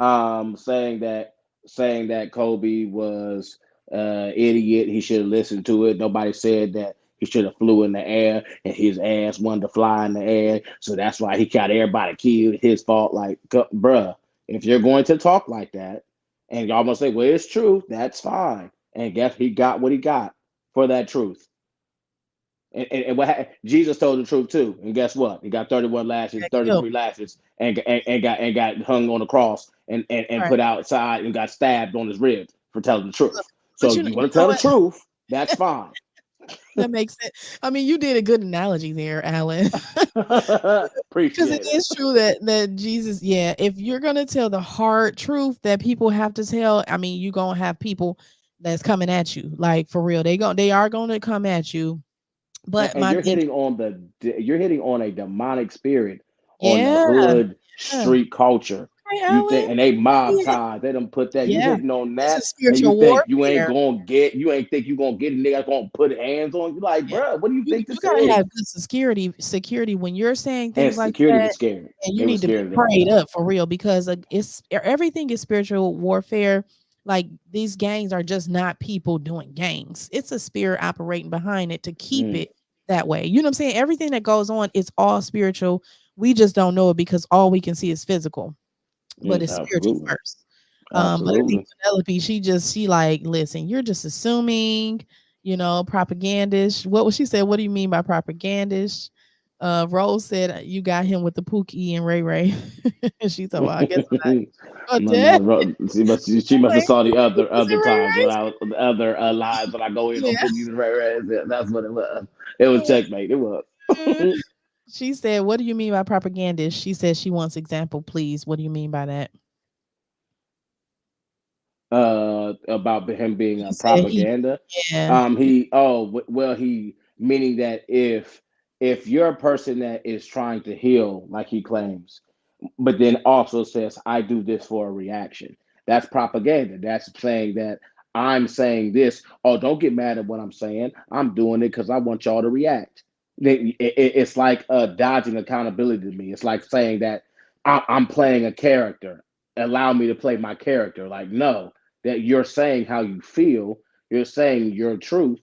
Saying that Kobe was idiot. He should have listened to it. Nobody said that he should have flew in the air and his ass wanted to fly in the air. So that's why he got everybody killed. His fault. Like, bruh, if you're going to talk like that and y'all gonna say, well, it's true, that's fine. And guess he got what he got for that truth. And Jesus told the truth too. And guess what? He got 31 lashes, Got killed. 33 lashes, and got hung on the cross and Right. put outside and got stabbed on his ribs for telling the truth. So But you you want to know tell the what? truth, that's fine. That makes sense. I mean, you did a good analogy there, Alan. Because it Appreciate it. is true that Jesus, yeah, if you're gonna tell the hard truth that people have to tell, I mean, you're gonna have people that's coming at you, like for real. They are gonna come at you. But And my you're thing, hitting on you're hitting on a demonic spirit on the yeah, hood yeah. street culture. Hey, You think, Alan, and they mob yeah, ties. They done put that. You yeah. hitting on This is that, and you spiritual think you ain't warfare. gonna get. You ain't think you gonna get a nigga gonna put hands on you. Like, Yeah. bro, what do you think You this gotta is? have good security when you're saying And things like security that, was scared. and you They were need to be scared of that. prayed up for real because everything is spiritual warfare. Like these gangs are just not people doing gangs. It's a spirit operating behind it to keep Mm, it that way. You know what I'm saying? Everything that goes on is all spiritual. We just don't know it because all we can see is physical, but it's spiritual absolutely, first. But I think absolutely. Penelope, she like, listen, you're just assuming, propagandish. What was she said? What do you mean by propagandish? Rose said you got him with the Pookie and Ray Ray. She thought, well, I guess I'm No, not. no, she must have Like, saw the Pookies other and Ray times when Rays. I was the other lives when I go in on Yeah. Pookies and Ray Rays. Yeah, that's what it was. It was checkmate. It was. She said, what do you mean by propagandish? She said she wants example, please. What do you mean by that? About him being She a said propaganda. yeah. Well, he meaning that if you're a person that is trying to heal like he claims, but then also says, I do this for a reaction. That's propaganda. That's saying that I'm saying this. Oh, don't get mad at what I'm saying. I'm doing it because I want y'all to react. It's like dodging accountability to me. It's like saying that I'm playing a character. Allow me to play my character. Like, no, that you're saying how you feel, you're saying your truth,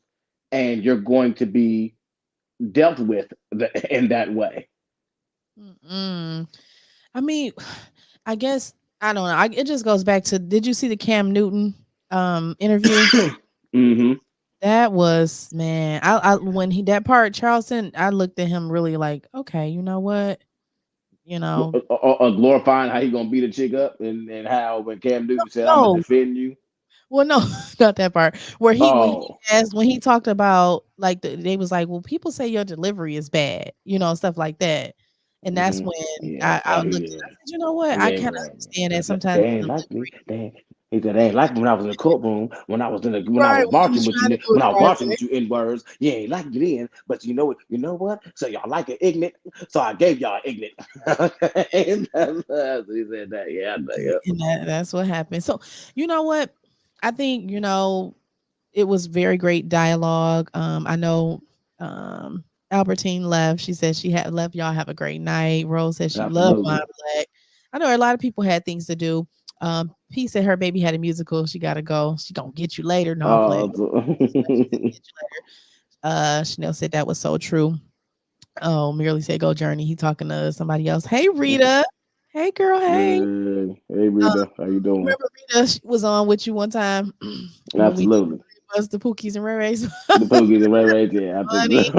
and you're going to be dealt with in that way. Mm-mm. I mean, I guess I don't know. It just goes back to, did you see the Cam Newton interview? Hmm. That was, man. I when he that part Charleston, I looked at him really like, okay, you know what? You know, Glorifying how he gonna beat a chick up, and how when Cam Newton said, "I'm gonna no, defend you." well, no, not that part. Where Oh, when he talked about like they was like, well, people say your delivery is bad, stuff like that, and that's hmm, when yeah. I Oh, looked at. yeah. I said, you know what? I Yeah, kind of bro. understand that They sometimes ain't like me. delivery, He said they ain't like me when I was in the courtroom, when I right? was When he marching was with you, trying to do when it I the was right marching way. with you in words. You ain't like me then, but you know what? So y'all like it ignorant, so I gave y'all ignorant. And he said that. Yeah, I know, Yeah, and that's what happened. So, you know what? I think, it was very great dialogue. I know Albertine left. She said she had left. Y'all have a great night. Rose said she loved Wine absolutely. Black. I know a lot of people had things to do. P said her baby had a musical. She gotta go. She gonna get you later. No, I'm playing. Uh, She gonna get you later. Chanel said that was so true. Oh, Merely said go Journey. He talking to somebody else. Hey Rita. Hey girl. Hey. hey Rita, how you You doing? remember Rita? She was on with you one time when we did Absolutely. was the Pookies and Ray Rays. The Pokies and Ray Ray, yeah, I think Funny.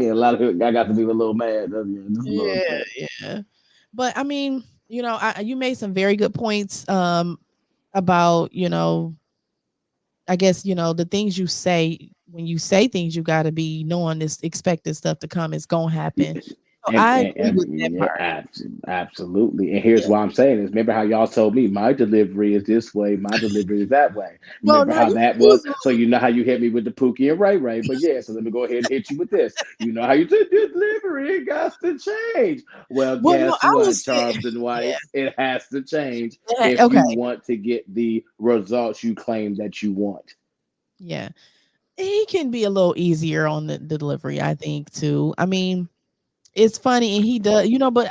yeah, a lot of I got to be a little mad, yeah, just a little Yeah, bit. yeah. But I mean, you made some very good points about, I guess, the things you say when you say things, you got to be knowing this expected stuff to come is going to happen. So I agree with that Yeah, part. absolutely. And here's Yeah. why I'm saying is remember how y'all told me my delivery is this way, my delivery is that way. Well, Remember now how you that was? use So you know how you hit me with the Pookie and Ray Ray. But yeah, so let me go ahead and hit you with this. You know how you did delivery, it got to change. Well, well, no, guess I what, was saying, Charleston yeah. White? It has to change if Okay. you want to get the results you claim that you want. Yeah. He can be a little easier on the delivery, I think, too. I mean, it's funny, and he does, but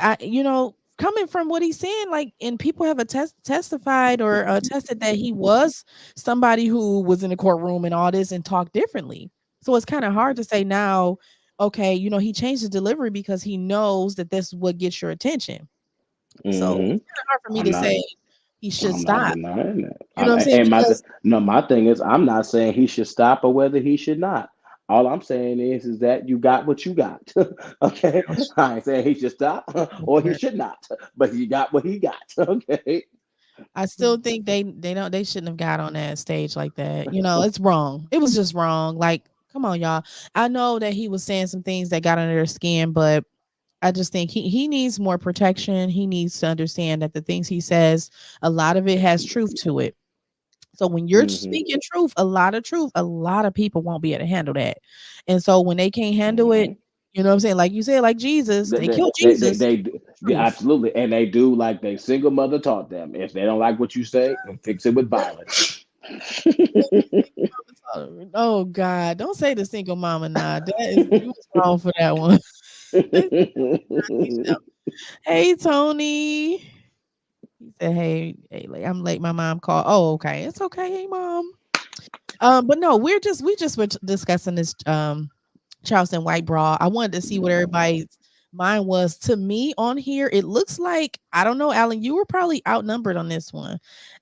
coming from what he's saying, like, and people have testified or attested that he was somebody who was in the courtroom and all this and talked differently. So it's kind of hard to say now, okay, he changed the delivery because he knows that this is what gets your attention. So Hmm. it's kind of hard for me I'm to not. say he should I'm not stop. denying that. You know what I'm saying? And Because my thing is, I'm not saying he should stop or whether he should not. All I'm saying is that you got what you got. Okay, I ain't saying he should stop or he should not, but he got what he got. Okay. I still think they shouldn't have got on that stage like that. It's wrong. It was just wrong. Like, Come on, y'all. I know that he was saying some things that got under their skin, but I just think he needs more protection. He needs to understand that the things he says, a lot of it has truth to it. So when you're Hmm. speaking truth, a lot of people won't be able to handle that. And so when they can't handle it, Hmm. you know what I'm saying? Like you said, like Jesus, They, they they, killed they, they, Jesus. they do- yeah, Truth. absolutely, and they do like they single mother taught them. If they don't like what you say, then fix it with violence. Oh God, don't say the single mama now. That is you was wrong for that one. Hey Tony. He said, hey, like, I'm late. My mom called. Oh, okay. It's okay. Hey mom. But no, we just were discussing this Charleston White brawl. I wanted to see what everybody's mind was. To me on here, it looks like I don't know, Alan, you were probably outnumbered on this one.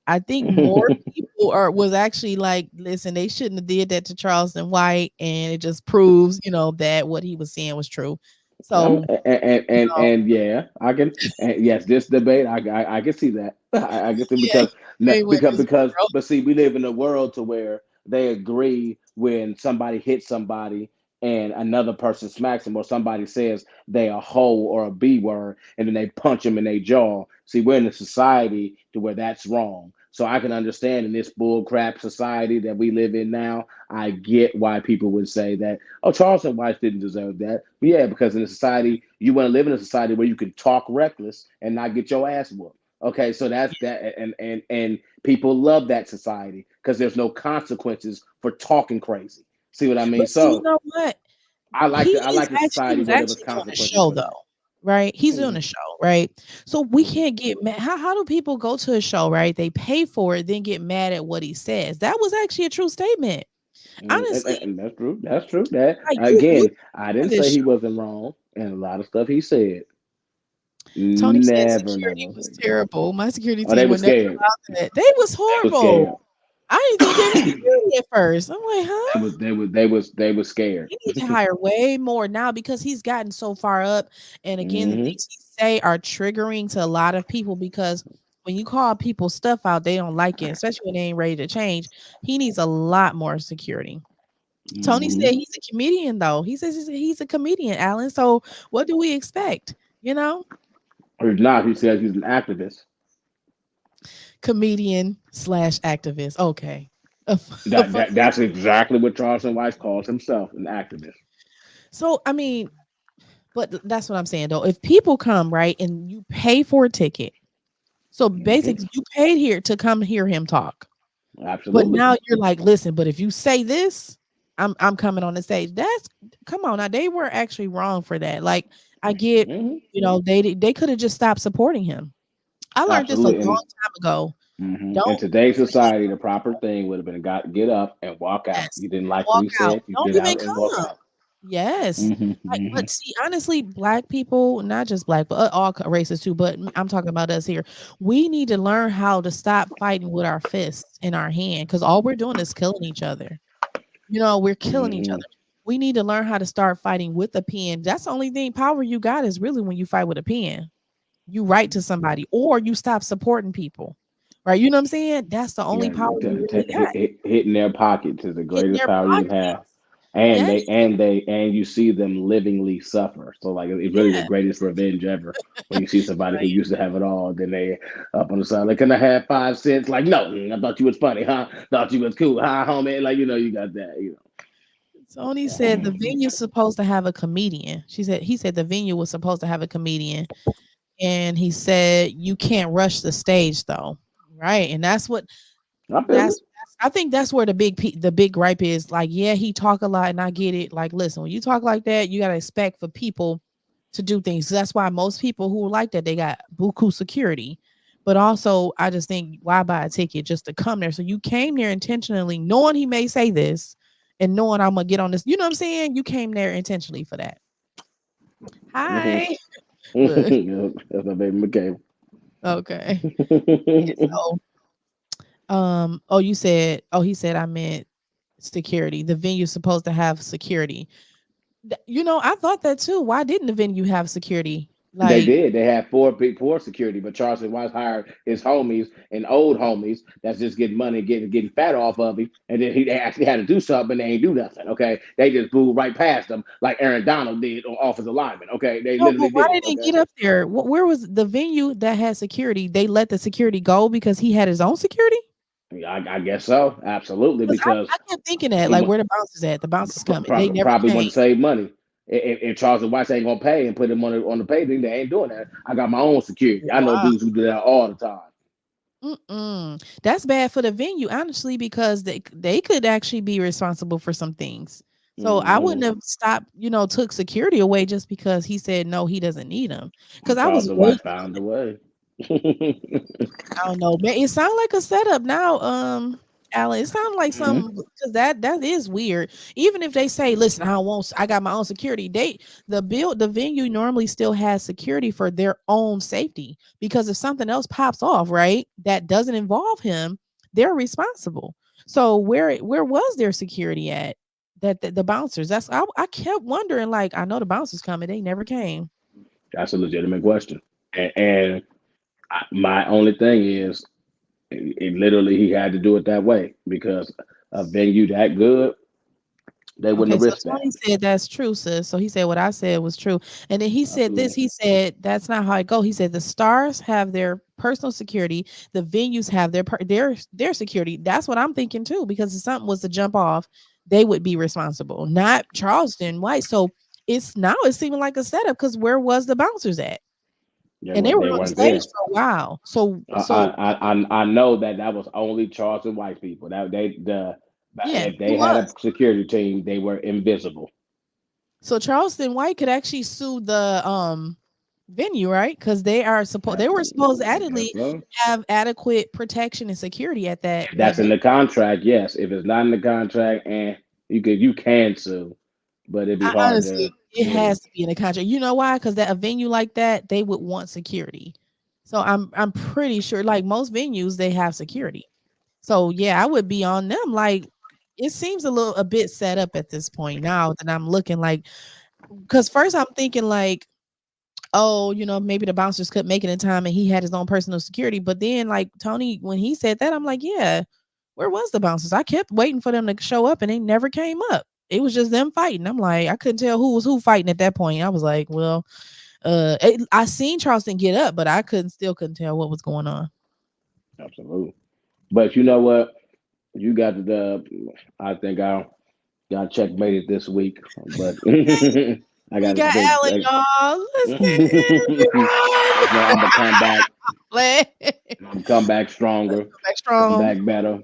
I think more people are was actually like, listen, they shouldn't have did that to Charleston White, and it just proves, that what he was saying was true. So, And yeah, I can. And yes, this debate, I can see that. I can see yeah, they went this way, bro. but see, we live in a world to where they agree when somebody hits somebody and another person smacks them, or somebody says they a hoe or a b word, and then they punch them in their jaw. See, we're in a society to where that's wrong. So I can understand in this bull crap society that we live in now. I get why people would say that, oh, Charleston White didn't deserve that. But yeah, because in a society, you want to live in a society where you can talk reckless and not get your ass whooped. Okay, so that's that, and people love that society because there's no consequences for talking crazy. See what I mean? But see, you So know what? I like the He society was where there was actually doing a consequences show for though, that. right? He's doing Mhm, a show, right? So we mhm, can't get mad. How do people go to a show, right? They pay for it, then get mad at what he says. That was actually a true statement. Honestly, and that's true. That's true. That like you again, I on didn't this say he show. wasn't wrong, and a lot of stuff he said, Tony said never, security never. was terrible. My security Oh, they team were would never scared. allow that. They was They were scared. horrible. I didn't think they was security at first. I'm like, huh? They were scared. He need to hire way more now because he's gotten so far up. And again, the Hmm. things he say are triggering to a lot of people because when you call people stuff out, they don't like it, especially when they ain't ready to change. He needs a lot more security. Tony said Hmm. he's a comedian, though. He says he's a comedian, Alan. So what do we expect? You know, Or not, he says he's an activist. comedian slash activist. Okay. That's exactly what Charleston White calls himself, an activist. So I mean, but that's what I'm saying though. If people come right and you pay for a ticket, so Hmm. basically you paid here to come hear him talk. But Absolutely. now you're like, listen, but if you say this, I'm coming on the stage. That's come on now. They were actually wrong for that. Like I get, Hmm. they could have just stopped supporting him. I learned this a long Absolutely. time ago. In Don't today's for him, society, the proper thing would have been got get up and walk out. yes, You didn't and like what walk he out. said, you Don't get even out and walk come. out. Yes. Hmm. Like, Hmm. but see, honestly, black people, not just black, but all races too, but I'm talking about us here. We need to learn how to stop fighting with our fists in our hand because all we're doing is killing each other. We're killing each Hmm. other. We need to learn how to start fighting with a pen. That's the only thing power you got is really when you fight with a pen. You write to somebody or you stop supporting people. Right? You know what I'm saying? That's the only Yeah, power you really got. hitting their pockets is the Hitting greatest their power you can have, pockets. Yes. and you see them livingly suffer. So like it's really the Yeah. greatest revenge ever when you see somebody who Right. used to have it all, then they up on the side like, can I have 5 cents? Like, no, I thought you was funny, huh? Thought you was cool, huh, homie? Like, you got that, Tony said the venue's supposed to have a comedian. He said the venue was supposed to have a comedian. And he said you can't rush the stage though. Right. And I feel it. I think that's where the big gripe is. Like, yeah, he talk a lot, and I get it. Like, listen, when you talk like that, you gotta expect for people to do things. That's why most people who are like that, they got buku security. But also, I just think why buy a ticket just to come there? So you came there intentionally, knowing he may say this, and knowing I'm gonna get on this. You know what I'm saying? You came there intentionally for that. Hmm. Hi. Look, That's my baby McCabe. okay. So, he said I meant security. The venue's supposed to have security. I thought that too. Why didn't the venue have security? They Like, did. They had four security, but Charleston White hired his homies and old homies that's just getting money, getting fat off of him, and then they actually had to do something, and they ain't do nothing. Okay, they just blew right past them like Aaron Donald did on offensive lineman. Okay, they no, but literally why did. did they Okay, get up there? Where was the venue that had security? They let the security go because he had his own security? yeah, I guess so, absolutely, Because because I kept thinking that, he like, where the bouncers at? The bouncers coming. They never probably came. wanted to save money. If Charleston White ain't gonna pay and put him on the pay thing, they ain't doing that. I got my own security. I know Wow. dudes who do that all the time. That's bad for the venue, honestly, because they could actually be responsible for some things. So I wouldn't Mm-hmm. have stopped, took security away just because he said no, he doesn't need them. Because I was Charleston waiting. White found a way. I don't know, man. It sounds like a setup now, Alan. It sounds like Hmm. something because that is weird. Even if they say, "Listen, I got my own security." The venue normally still has security for their own safety because if something else pops off, right, that doesn't involve him, they're responsible. So where was their security at? That the bouncers. I kept wondering. Like, I know the bouncers coming, they never came. That's a legitimate question. And my only thing is, literally he had to do it that way because a venue that good, they wouldn't Okay, have so risked that. Tony said that's true, sis. So he said what I said was true. And then he said this, Absolutely. he said that's not how it go. He said the stars have their personal security, the venues have their security. That's what I'm thinking too, because if something was to jump off, they would be responsible, not Charleston White. So it's seeming like a setup because where was the bouncers at? And they were They on the weren't stage there. for a while. So I know that was only Charleston White people. That yeah, if it they had a was. security team, they were invisible. So Charleston White could actually sue the venue, right? Because they were I guess supposedly so. have adequate protection and security at If that that's in venue. the contract, yes. If it's not in the contract, and you can sue, but it'd be I hard honestly, to it get it. has to be in the contract. You know why? Because that a venue like that, they would want security. So I'm pretty sure, like most venues, they have security. So yeah, I would be on them. Like it seems a bit set up at this point now that I'm looking like because first I'm thinking like oh, maybe the bouncers couldn't make it in time and he had his own personal security. But then, like Tony, when he said that, I'm like, yeah, where was the bouncers? I kept waiting for them to show up and they never came up. It was just them fighting. I'm like, I couldn't tell who was who fighting at that point. I was like, well, I seen Charleston get up, but I couldn't tell what was going on. Absolutely. But you know what? You got the dub. I think I'll got checkmated this week, but I We got got big. Allen, y'all. Listen, That's why I'm gonna come back. Come I'm come back stronger, back come strong. back better.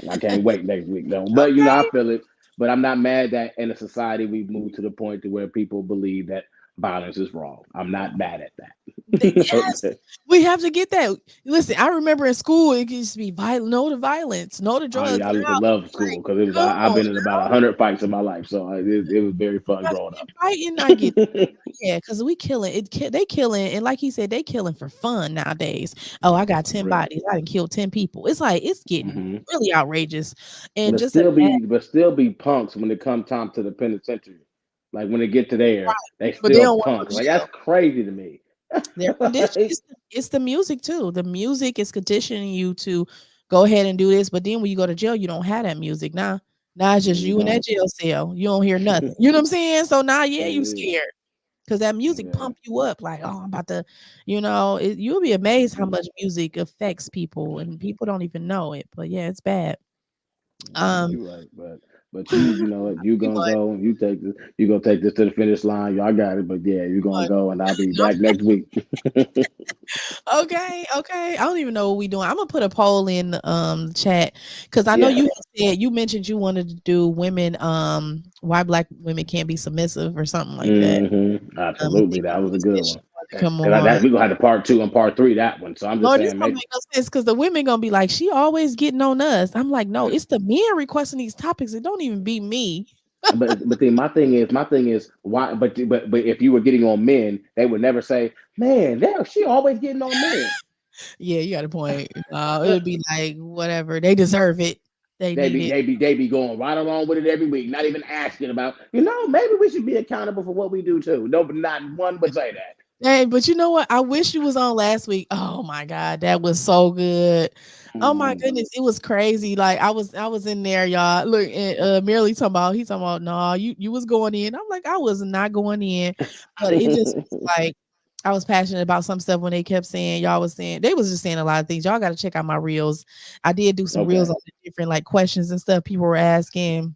I can't wait next week though. But I Okay. feel it. But I'm not mad that in a society we've moved to the point to where people believe that violence is wrong. I'm not mad at Yes, that. we have to get that. Listen, I remember in school it used to be violent, no to violence, no to Oh yeah, drugs. I used to Now love it's like, school because it was. come I've on, been in about 100 fights in my life, so it was very fun gotta growing keep up. fighting. I get yeah, because we killing it. They killing, and like he said, they killing for fun nowadays. Oh, I got 10 Real. bodies. I done killed 10 people. It's like it's getting Hmm. really outrageous, and But just still be punks when it comes time to the penitentiary. Like when they get to there, they but they still don't want to go punk. to Like that's jail. crazy to me. They're conditioned. It's the music too. The music is conditioning you to go ahead and do this. But then when you go to jail, you don't have that music now. Now it's just You you in that don't. jail cell. You don't hear nothing. You know what I'm saying? So now, yeah, you Yeah, scared because that music yeah. pump you up. Like, oh, I'm about to, you'll be amazed how much music affects people, and people don't even know it. But yeah, it's bad. Um, You're right, but you know what? You we gonna won. go and you gonna take this to the finish line. Y'all got it, but yeah, you're We gonna won. go and I'll be back next week. Okay, okay. I don't even know what we doing. I'm gonna put a poll in the chat because I know Yeah. you mentioned you wanted to do women why black women can't be submissive or something like that. I Absolutely. think That was a you good said she one. wanted to come Because on. we're gonna have the part two and part three that one. So I'm just Lord, this saying, don't make make no sense because the women gonna be like, she always getting on us. I'm like, no, it's the men requesting these topics. It don't even be me. but then my thing is why but if you were getting on men, they would never say, man, she always getting on men. Yeah, you got a point. It would be like whatever. They deserve it. They They need be it. they be they be going right along with it every week, not even asking about, maybe we should be accountable for what we do too. No, but not one would say that. Hey, but you know what? I wish you was on last week. Oh my God, that was so good. Oh my Mhm. goodness, it was crazy. Like I was in there, y'all. Look, and merely talking about, no, you was going in. I'm like, I was not going in, but it just was like I was passionate about some stuff when they kept saying y'all was saying they was just saying a lot of things. Y'all got to check out my reels. I did do some reels Okay. on the different like questions and stuff people were asking.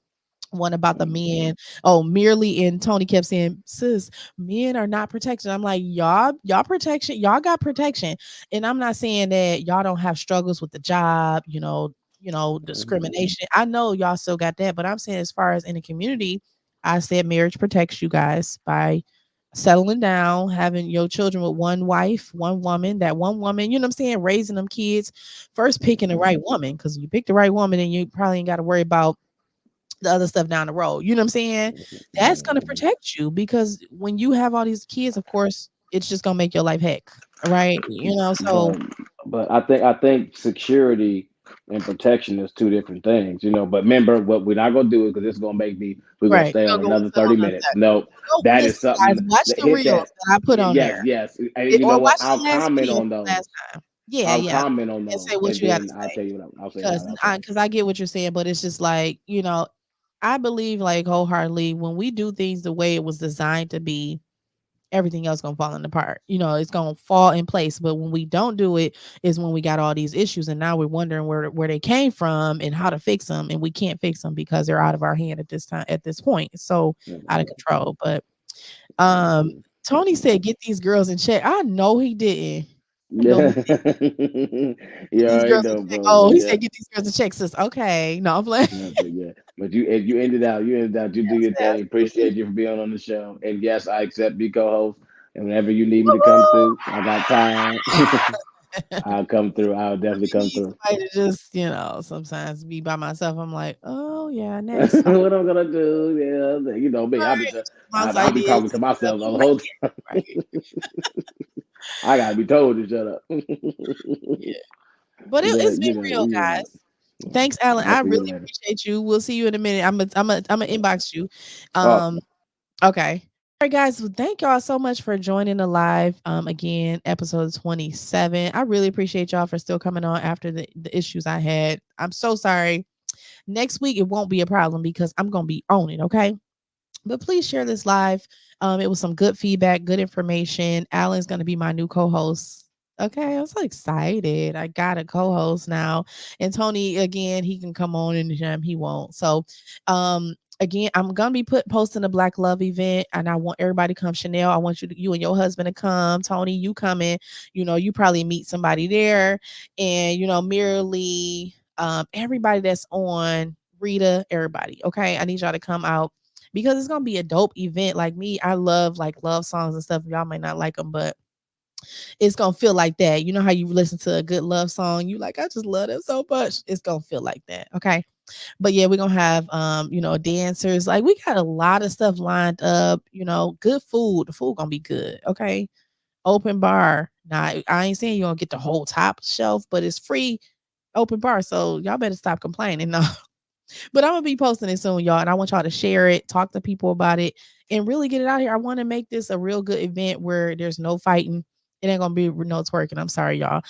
One about the Mhm. men. Oh, merely and Tony kept saying, sis, men are not protected. I'm like, y'all protection, y'all got protection. And I'm not saying that y'all don't have struggles with the job, Mhm. discrimination. I know y'all still got that, but I'm saying as far as in the community, I said marriage protects you guys by settling down, having your children with one wife, one woman, that one woman, you know what I'm saying, raising them kids, first picking the Mhm. right woman, because you pick the right woman and you probably ain't got to worry about the other stuff down the road. You know what I'm saying? That's gonna Mhm. protect you because when you have all these kids, of course, it's just gonna make your life heck, right? So But I think security and protection is two different things, you know. But remember, what we're not gonna do it because it's gonna make me. We're gonna right, stay we're on gonna go another sit on 30 minutes. No, go that is listen, guys, something watch that the hit reels that. that I put on Yes, there. yes. And you know Or what? watch I'll the last comment reel on from last those. time. Yeah, I'll yeah. comment on And say those, what and you gotta then I'll say. tell you what I'll say what I Because gotta say. I get what you're saying, but it's just like, I believe like wholeheartedly when we do things the way it was designed to be, everything else gonna fall in apart. It's gonna fall in place. But when we don't do it, is when we got all these issues, and now we're wondering where they came from and how to fix them, and we can't fix them because they're out of our hand at this time at this point. It's so out of Mhm. control. But um, Mhm. Tony said, "Get these girls in check." I know he didn't. I know he Yeah, did. you Get these already girls in know, check. bro. Oh, But he yeah, said, "Get these girls in check, sis." Okay, no, I'm playing. no, but yeah. But you ended out. You ended out. You do your Yes, thing. Appreciate you for being on the show. And yes, I accept be co-host. And whenever you need me to come absolutely. through, I got time. I'll come through. I'll definitely I come need through. somebody to just, sometimes be by myself. I'm like, oh yeah, next. What I'm gonna do? Yeah, you know me. Right. Bounce I'll be ideas talking to and stuff. myself the Right. whole time. Right. I gotta be told to shut up. Yeah. But it's But been real, guys. Thanks, Alan. I'll I see you really later. appreciate you. We'll see you in a minute. I'm a inbox you. Oh, Um, okay. All right, guys. Well, thank y'all so much for joining the live. Again, episode 27. I really appreciate y'all for still coming on after the issues I had. I'm so sorry. Next week it won't be a problem because I'm gonna be on it. Okay. But please share this live. It was some good feedback, good information. Alan's going to be my new co-host. Okay, I'm so excited. I got a co-host now. And Tony, again, he can come on and he won't. So again, I'm gonna be posting a Black Love event, and I want everybody to come. Chanel, I want you and your husband to come. Tony, you coming. You probably meet somebody there, and merely everybody that's on, Rita, everybody. Okay, I need y'all to come out because it's gonna be a dope event. Like me, I love like love songs and stuff. Y'all might not like them, but it's gonna feel like that. You know how you listen to a good love song, you like, I just love them so much. It's gonna feel like that. Okay. But yeah, we're gonna have dancers. Like we got a lot of stuff lined up, good food. The food gonna be good. Okay. Open bar. Now I ain't saying you're gonna get the whole top shelf, but it's free open bar. So y'all better stop complaining. No, but I'm gonna be posting it soon, y'all, and I want y'all to share it, talk to people about it, and really get it out here. I want to make this a real good event where there's no fighting. It ain't gonna be no twerking. I'm sorry, y'all.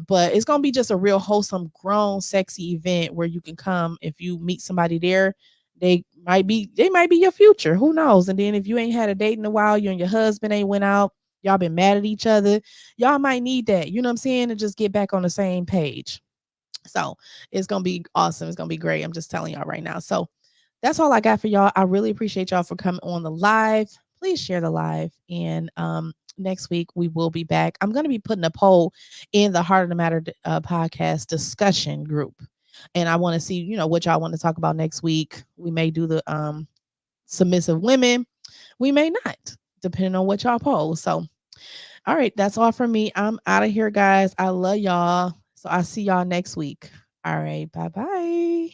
But it's gonna be just a real wholesome, grown, sexy event where you can come. If you meet somebody there, they might be your future. Who knows? And then if you ain't had a date in a while, you and your husband ain't went out, y'all been mad at each other, y'all might need that. You know what I'm saying? To just get back on the same page. So it's gonna be awesome. It's gonna be great. I'm just telling y'all right now. So that's all I got for y'all. I really appreciate y'all for coming on the live. Please share the live. And next week we will be back. I'm gonna be putting a poll in the Heart of the Matter podcast discussion group. And I want to see, what y'all want to talk about next week. We may do the submissive women. We may not, depending on what y'all poll. So all right, that's all from me. I'm out of here, guys. I love y'all. So I'll see y'all next week. All right, bye bye.